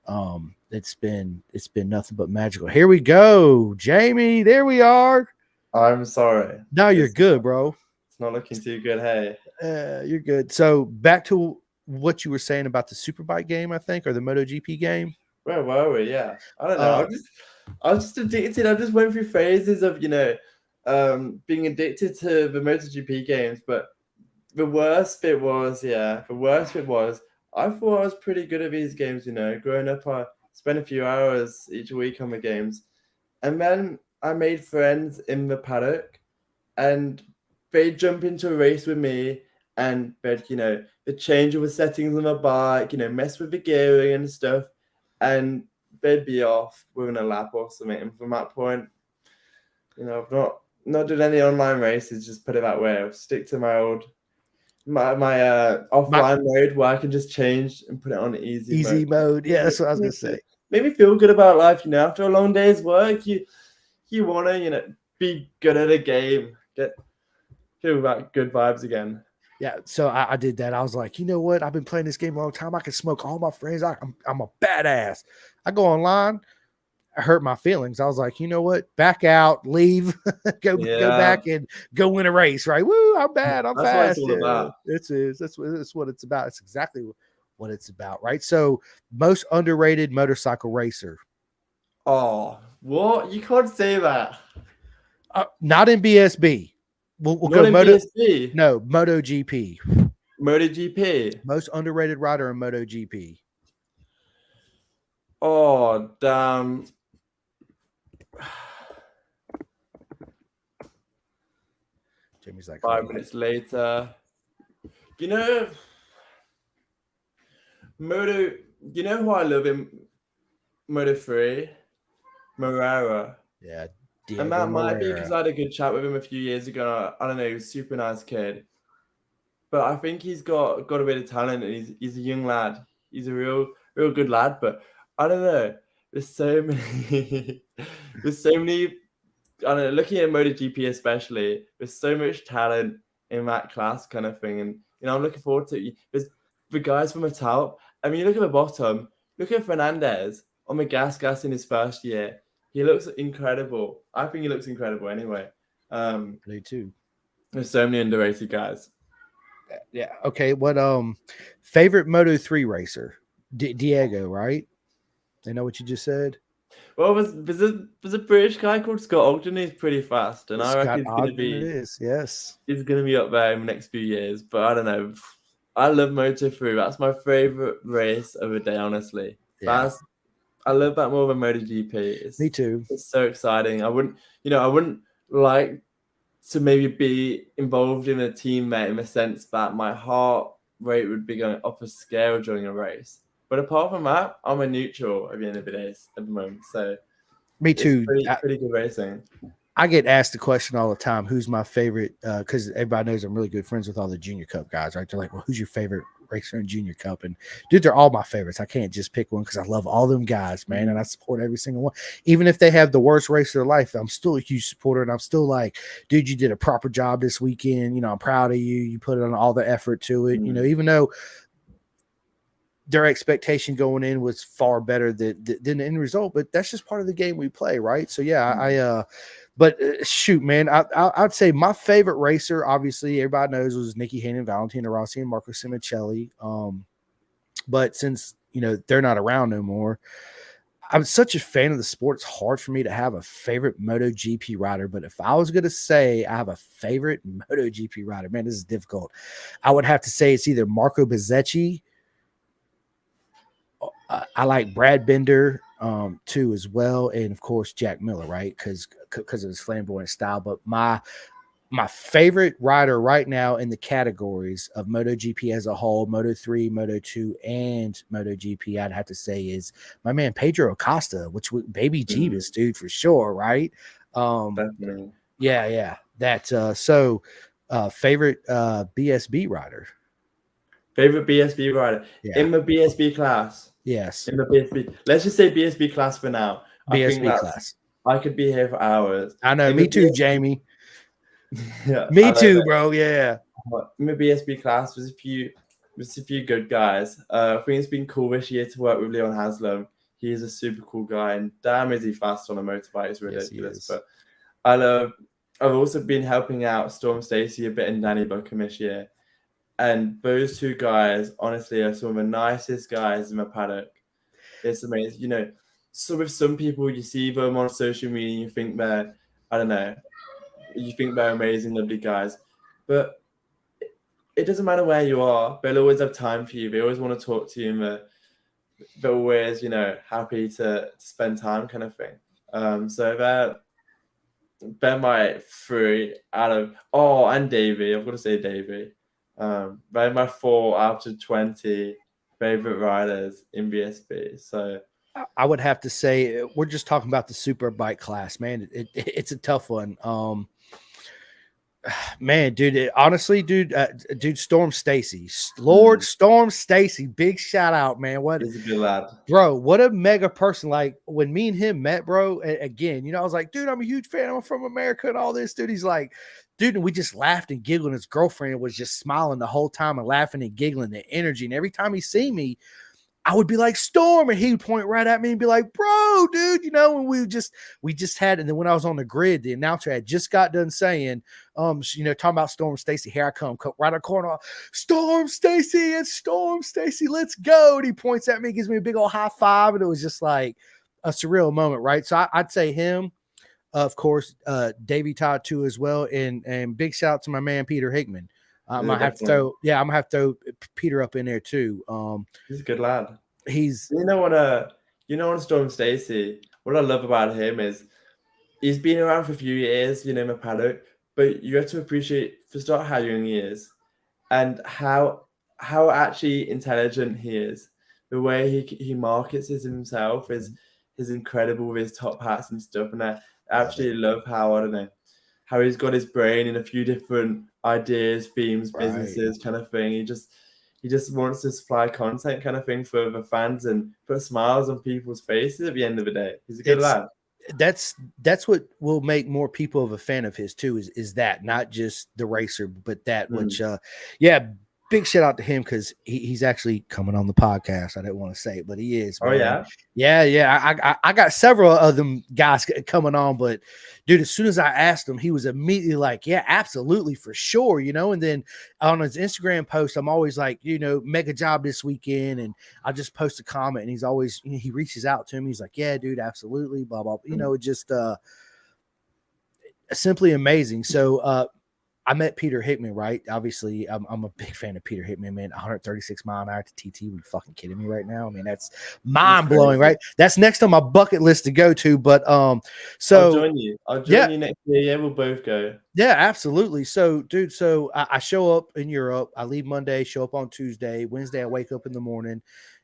It's been nothing but magical. Here we go, Jamie. There we are. I'm sorry. No, you're good, bro. It's not looking too good. Hey, you're good. So back to what you were saying about the Superbike game, I think, or the MotoGP game. Where were we? Yeah, I don't know. I was just addicted. I just went through phases of being addicted to the MotoGP games. But the worst bit was I thought I was pretty good at these games. Growing up, spend a few hours each week on the games. And then I made friends in the paddock, and they'd jump into a race with me, and they'd, the change of the settings on the bike, mess with the gearing and stuff, and they'd be off within a lap or something. And from that point, I've not done any online races, just put it that way. I'll stick to my offline mode where I can just change and put it on easy mode. Yeah, that's what I was gonna say. Made me feel good about life, after a long day's work, you wanna, be good at a game, feel about good vibes again. Yeah, so I did that. I was like, you know what? I've been playing this game a long time. I can smoke all my friends. I'm a badass. I go online. I hurt my feelings. I was like, you know what? Back out, leave, go back and go win a race, right? Woo, I'm bad. I'm fast. That's what it's all about. That's what it's about. It's exactly what it's about, right? So, most underrated motorcycle racer. Oh, what? You can't say that. Not in BSB. We'll go BSB. No, MotoGP. MotoGP. Most underrated rider in MotoGP. Oh, damn. Jimmy's like 5 minutes later. Who I love in Moto 3? Morera. Yeah. And that might be because I had a good chat with him a few years ago. I don't know, he was a super nice kid. But I think he's got a bit of talent, and he's a young lad. He's a real good lad. But I don't know. There's so many. I don't know. Looking at MotoGP especially, there's so much talent in that class, kind of thing. And I'm looking forward to it. There's the guys from the top. I mean, you look at the bottom. Look at Fernandez on the gas in his first year. He looks incredible. I think he looks incredible anyway. Me too. There's so many underrated guys. Yeah. Okay. What favorite Moto3 racer? Diego, right? I know what you just said. Well, there's a British guy called Scott Ogden. He's pretty fast, and I reckon he's gonna be up there in the next few years. But I don't know. I love Moto3. That's my favorite race of the day, honestly. Yeah. I love that more than MotoGP. Me too. It's so exciting. I wouldn't like to maybe be involved in a teammate in the sense that my heart rate would be going up a scale during a race. But apart from that, I'm a neutral at the end of the day at the moment. So me too. Pretty good racing. I get asked the question all the time, who's my favorite? Because everybody knows I'm really good friends with all the Junior Cup guys, right? They're like, well, who's your favorite racer in Junior Cup? And dude, they're all my favorites. I can't just pick one because I love all them guys, man. And I support every single one. Even if they have the worst race of their life, I'm still a huge supporter. And I'm still like, dude, you did a proper job this weekend. I'm proud of you. You put on all the effort to it. Even though their expectation going in was far better than the end result, but that's just part of the game we play, right? So yeah, but shoot, man, I'd say my favorite racer, obviously everybody knows, was Nicky Hayden, Valentino Rossi, and Marco Simoncelli. But since they're not around no more, I'm such a fan of the sport. It's hard for me to have a favorite MotoGP rider. But if I was gonna say I have a favorite MotoGP rider, man, this is difficult. I would have to say it's either Marco Bezzecchi. I like Brad Binder too as well, and of course Jack Miller, right? Because of his flamboyant style. But my favorite rider right now in the categories of MotoGP as a whole, Moto3, Moto2, and MotoGP, I'd have to say is my man Pedro Acosta, which baby Jeebus, dude, for sure, right? Definitely. Yeah. That favorite BSB rider. Favorite BSB rider in the BSB class. Yes. In the BSB. Let's just say BSB class for now. BSB class. I could be here for hours. I know. Me too, Jamie. Yeah. Me too, bro. Yeah. In the BSB class, there's a few good guys. I think it's been cool this year to work with Leon Haslam. He is a super cool guy, and damn is he fast on a motorbike. It's ridiculous. Yes, but I've also been helping out Storm Stacey a bit and Danny Buckham this year. And those two guys, honestly, are some of the nicest guys in the paddock. It's amazing. So with some people, you see them on social media and you think they're, I don't know, you think they're amazing, lovely guys. But it doesn't matter where you are. They'll always have time for you. They always want to talk to you but always, happy to spend time kind of thing. So they're my three out of, and Davey, I've got to say Davey. They're my 4 out of 20 favorite riders in BSB. So I would have to say we're just talking about the super bike class, man. It's a tough one. Man, dude, honestly, dude, Storm Stacy, Lord Storm Stacy, big shout out, man. What he's a good lad, bro? What a mega person! Like when me and him met, bro. Again, I was like, dude, I'm a huge fan. I'm from America and all this, dude. He's like, dude, and we just laughed and giggled. And his girlfriend was just smiling the whole time and laughing and giggling. The energy, and every time he see me, I would be like, Storm, and he would point right at me and be like, bro, dude, and we just had, and then when I was on the grid, the announcer had just got done saying, talking about Storm Stacy, here I come right on the corner, Storm Stacy, it's Storm Stacy, let's go. And he points at me, gives me a big old high five, and it was just like a surreal moment, right? So I'd say him, of course, Davey Todd too as well, and big shout out to my man Peter Hickman. I'm gonna have to throw Peter up in there too. He's a good lad. He's what Storm Stacy. What I love about him is he's been around for a few years, in the paddock, but you have to appreciate for start how young he is, and how actually intelligent he is. The way he markets himself is incredible with his top hats and stuff, and I absolutely love how he's got his brain in a few different ideas, themes, businesses, kind of thing. He just wants to supply content kind of thing for the fans and put smiles on people's faces at the end of the day. He's a good lad. That's what will make more people of a fan of his too, is that not just the racer, but that which big shout out to him because he's actually coming on the podcast. I didn't want to say it, but he is. Man. Yeah. I got several of them guys coming on, but dude, as soon as I asked him, he was immediately like, "Yeah, absolutely, for sure." And then on his Instagram post, I'm always like, mega job this weekend, and I'll just post a comment, and he's always he reaches out to me. He's like, "Yeah, dude, absolutely." Blah blah. Just simply amazing. So. I met Peter Hickman, right? Obviously, I'm a big fan of Peter Hickman, man. 136 mile an hour to TT. Are you fucking kidding me right now? I mean, that's mind blowing, right? That's next on my bucket list to go to. But so I'll join you. You next year. Yeah, we'll both go. Yeah, absolutely. So, dude, I show up in Europe. I leave Monday, show up on Tuesday. Wednesday, I wake up in the morning,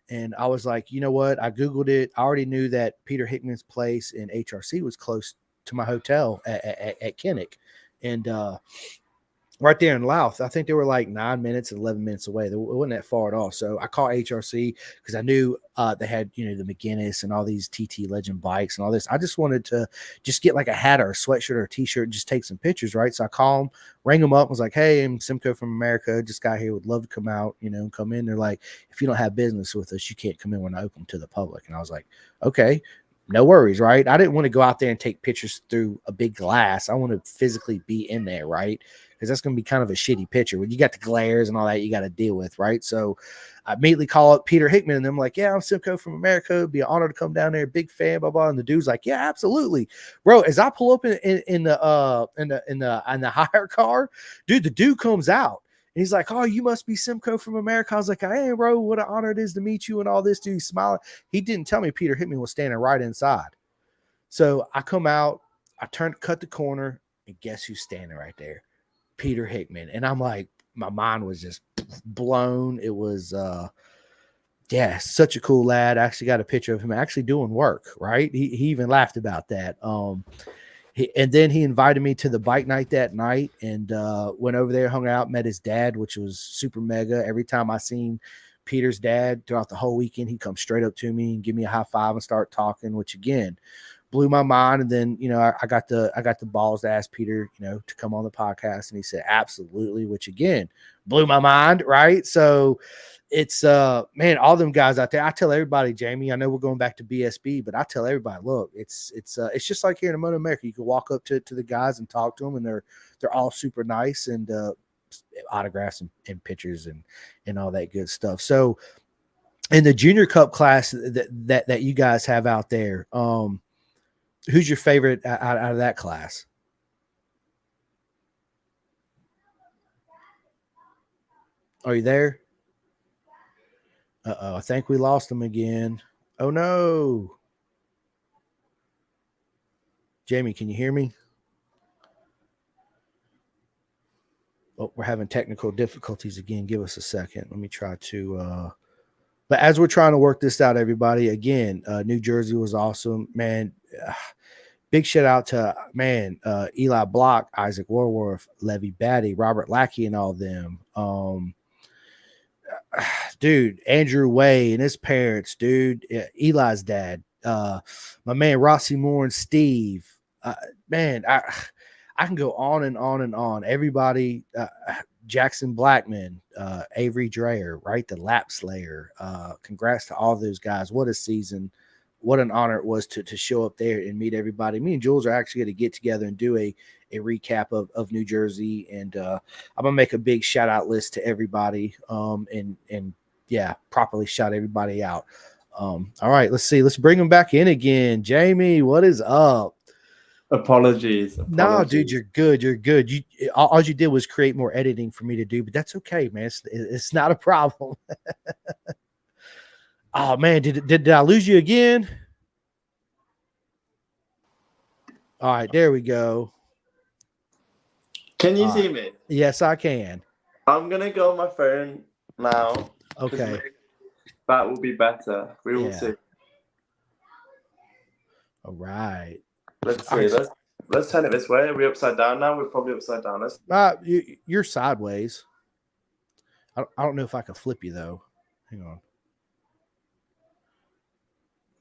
and I was like, you know what? I Googled it. I already knew that Peter Hickman's place in HRC was close to my hotel at Kinnick, and right there in Louth. I think they were like 9 minutes, 11 minutes away. It wasn't that far at all. So I called HRC because I knew they had, the McGinnis and all these TT Legend bikes and all this. I just wanted to just get like a hat or a sweatshirt or a t-shirt and just take some pictures, right? So I called them, rang them up, was like, "Hey, I'm Simcoe from America. Just got here, would love to come out, and come in." They're like, "If you don't have business with us, you can't come in. We're not open to the public." And I was like, "Okay. No worries," right? I didn't want to go out there and take pictures through a big glass. I want to physically be in there, right? Because that's going to be kind of a shitty picture when you got the glares and all that you got to deal with, right? So I immediately call up Peter Hickman, and I'm like, "Yeah, I'm Simcoe from America. It'd be an honor to come down there. Big fan, blah blah." And the dude's like, "Yeah, absolutely, bro." As I pull up in the hire car, dude, the dude comes out. And he's like, "Oh, you must be Simcoe from America." I was like, "I am, bro. What an honor it is to meet you," and all this. Dude, smiling. He didn't tell me Peter Hickman was standing right inside. So I come out, I cut the corner, and guess who's standing right there? Peter Hickman. And I'm like, my mind was just blown. It was such a cool lad. I actually got a picture of him actually doing work, right? He even laughed about that. And then he invited me to the bike night that night, and went over there, hung out, met his dad, which was super mega. Every time I seen Peter's dad throughout the whole weekend, he'd come straight up to me and give me a high five and start talking, which again blew my mind. And then I got the balls to ask Peter to come on the podcast, and he said absolutely, which again blew my mind, right? So it's man, all them guys out there. I tell everybody, Jamie, I know we're going back to BSB, but I tell everybody, look, it's just like here in Moto America. You can walk up to the guys and talk to them, and they're all super nice, and autographs and pictures and all that good stuff. So in the junior cup class that you guys have out there, who's your favorite out of that class? Are you there? I think we lost him again. Oh no. Jamie, can you hear me? Oh, we're having technical difficulties again. Give us a second. Let me try to but as we're trying to work this out, everybody, again, New Jersey was awesome, man. Big shout out to Eli Block, Isaac Warworth, Levy Batty, Robert Lackey, and all of them. Dude, Andrew Way and his parents, dude, Eli's dad, my man Rossi Moore and Steve. Man, I can go on and on and on. Everybody, Jackson Blackman, Avery Dreyer, right? The Lap Slayer. Congrats to all those guys. What a season. What an honor it was to show up there and meet everybody. Me and Jules are actually going to get together and do a recap of New Jersey. And I'm going to make a big shout out list to everybody and properly shout everybody out. All right, let's see. Let's bring them back in again. Jamie, what is up? Apologies. No, dude, you're good. You're good. All you did was create more editing for me to do, but that's okay, man. It's not a problem. Oh man, did I lose you again? All right, there we go. Can you see me? Yes, I can. I'm gonna go on my phone now. Okay. That will be better. We will see. All right. Let's see. Let's turn it this way. Are we upside down now? We're probably upside down. You're sideways. I don't know if I can flip you though. Hang on.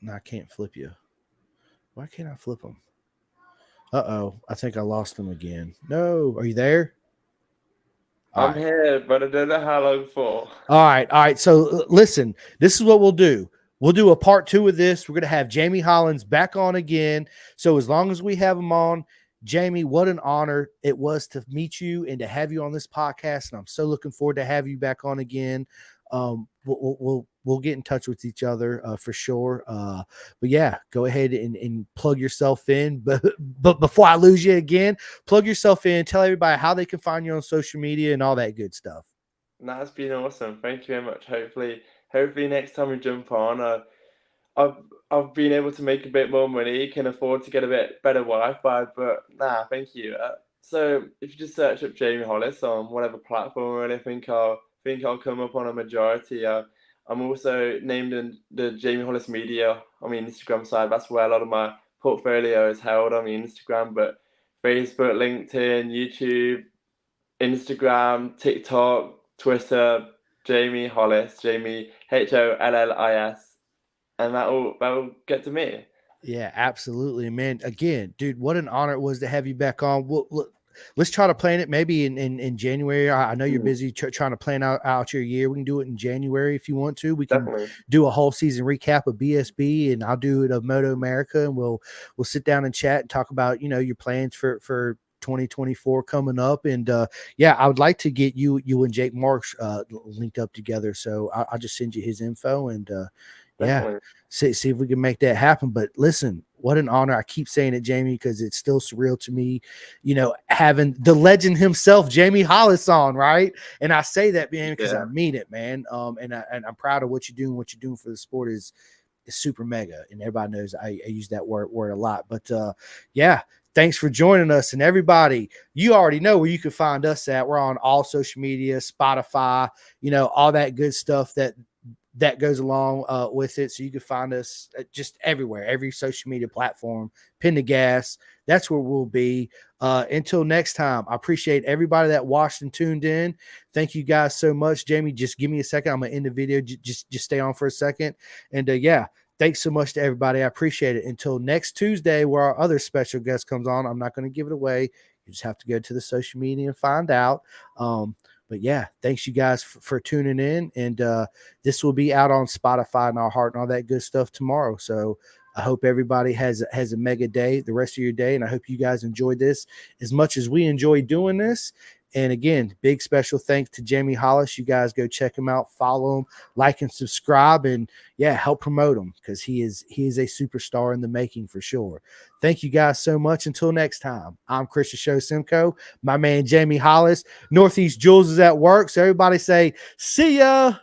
No, I can't flip you. Why can't I flip them? Uh-oh. I think I lost them again. No. Are you there? I'm here, but I don't know how long for. All right. So listen, this is what we'll do. We'll do a part 2 of this. We're going to have Jamie Hollins back on again. So as long as we have him on, Jamie, what an honor it was to meet you and to have you on this podcast. And I'm so looking forward to have you back on again. We'll get in touch with each other for sure. But yeah, go ahead and plug yourself in. But before I lose you again, plug yourself in. Tell everybody how they can find you on social media and all that good stuff. That's been awesome. Thank you very much. Hopefully next time we jump on, I've been able to make a bit more money, can afford to get a bit better Wi-Fi. But thank you. So if you just search up Jamie Hollins on whatever platform, really, I think I'll come up on a majority. I'm also named in the Jamie Hollins Media on my Instagram side. That's where a lot of my portfolio is held on my Instagram. But Facebook, LinkedIn, YouTube, Instagram, TikTok, Twitter, Jamie Hollins, Jamie Hollis, and that will get to me. Yeah, absolutely, man. Again, dude, what an honor it was to have you back on. Let's try to plan it maybe in January. I know you're busy trying to plan out your year. We can do it in January if you want to. We can do a whole season recap of BSB, and I'll do it of Moto America, and we'll sit down and chat and talk about your plans for 2024 coming up. And I would like to get you and Jake Marks linked up together. So I'll just send you his info and see if we can make that happen. But listen, what an honor. I keep saying it, Jamie, because it's still surreal to me, having the legend himself, Jamie Hollins, on, right? And I say that, man, because I mean it, man. And I'm proud of what you're doing. What you're doing for the sport is super mega. And everybody knows I use that word a lot. But thanks for joining us. And everybody, you already know where you can find us at. We're on all social media, Spotify, all that good stuff that goes along with it. So you can find us just everywhere, every social media platform, Pin the Gas. That's where we'll be. Until next time, I appreciate everybody that watched and tuned in. Thank you guys so much. Jamie, just give me a second. I'm going to end the video. Just stay on for a second. And thanks so much to everybody. I appreciate it. Until next Tuesday, where our other special guest comes on, I'm not going to give it away. You just have to go to the social media and find out. But thanks you guys for tuning in. And this will be out on Spotify and Our Heart and all that good stuff tomorrow. So I hope everybody has a mega day, the rest of your day. And I hope you guys enjoyed this as much as we enjoy doing this. And again, big special thanks to Jamie Hollins. You guys go check him out, follow him, like and subscribe, and help promote him, because he is a superstar in the making for sure. Thank you guys so much. Until next time, I'm Christian Show Simcoe, my man Jamie Hollins. Northeast Jules is at work, so everybody say, see ya.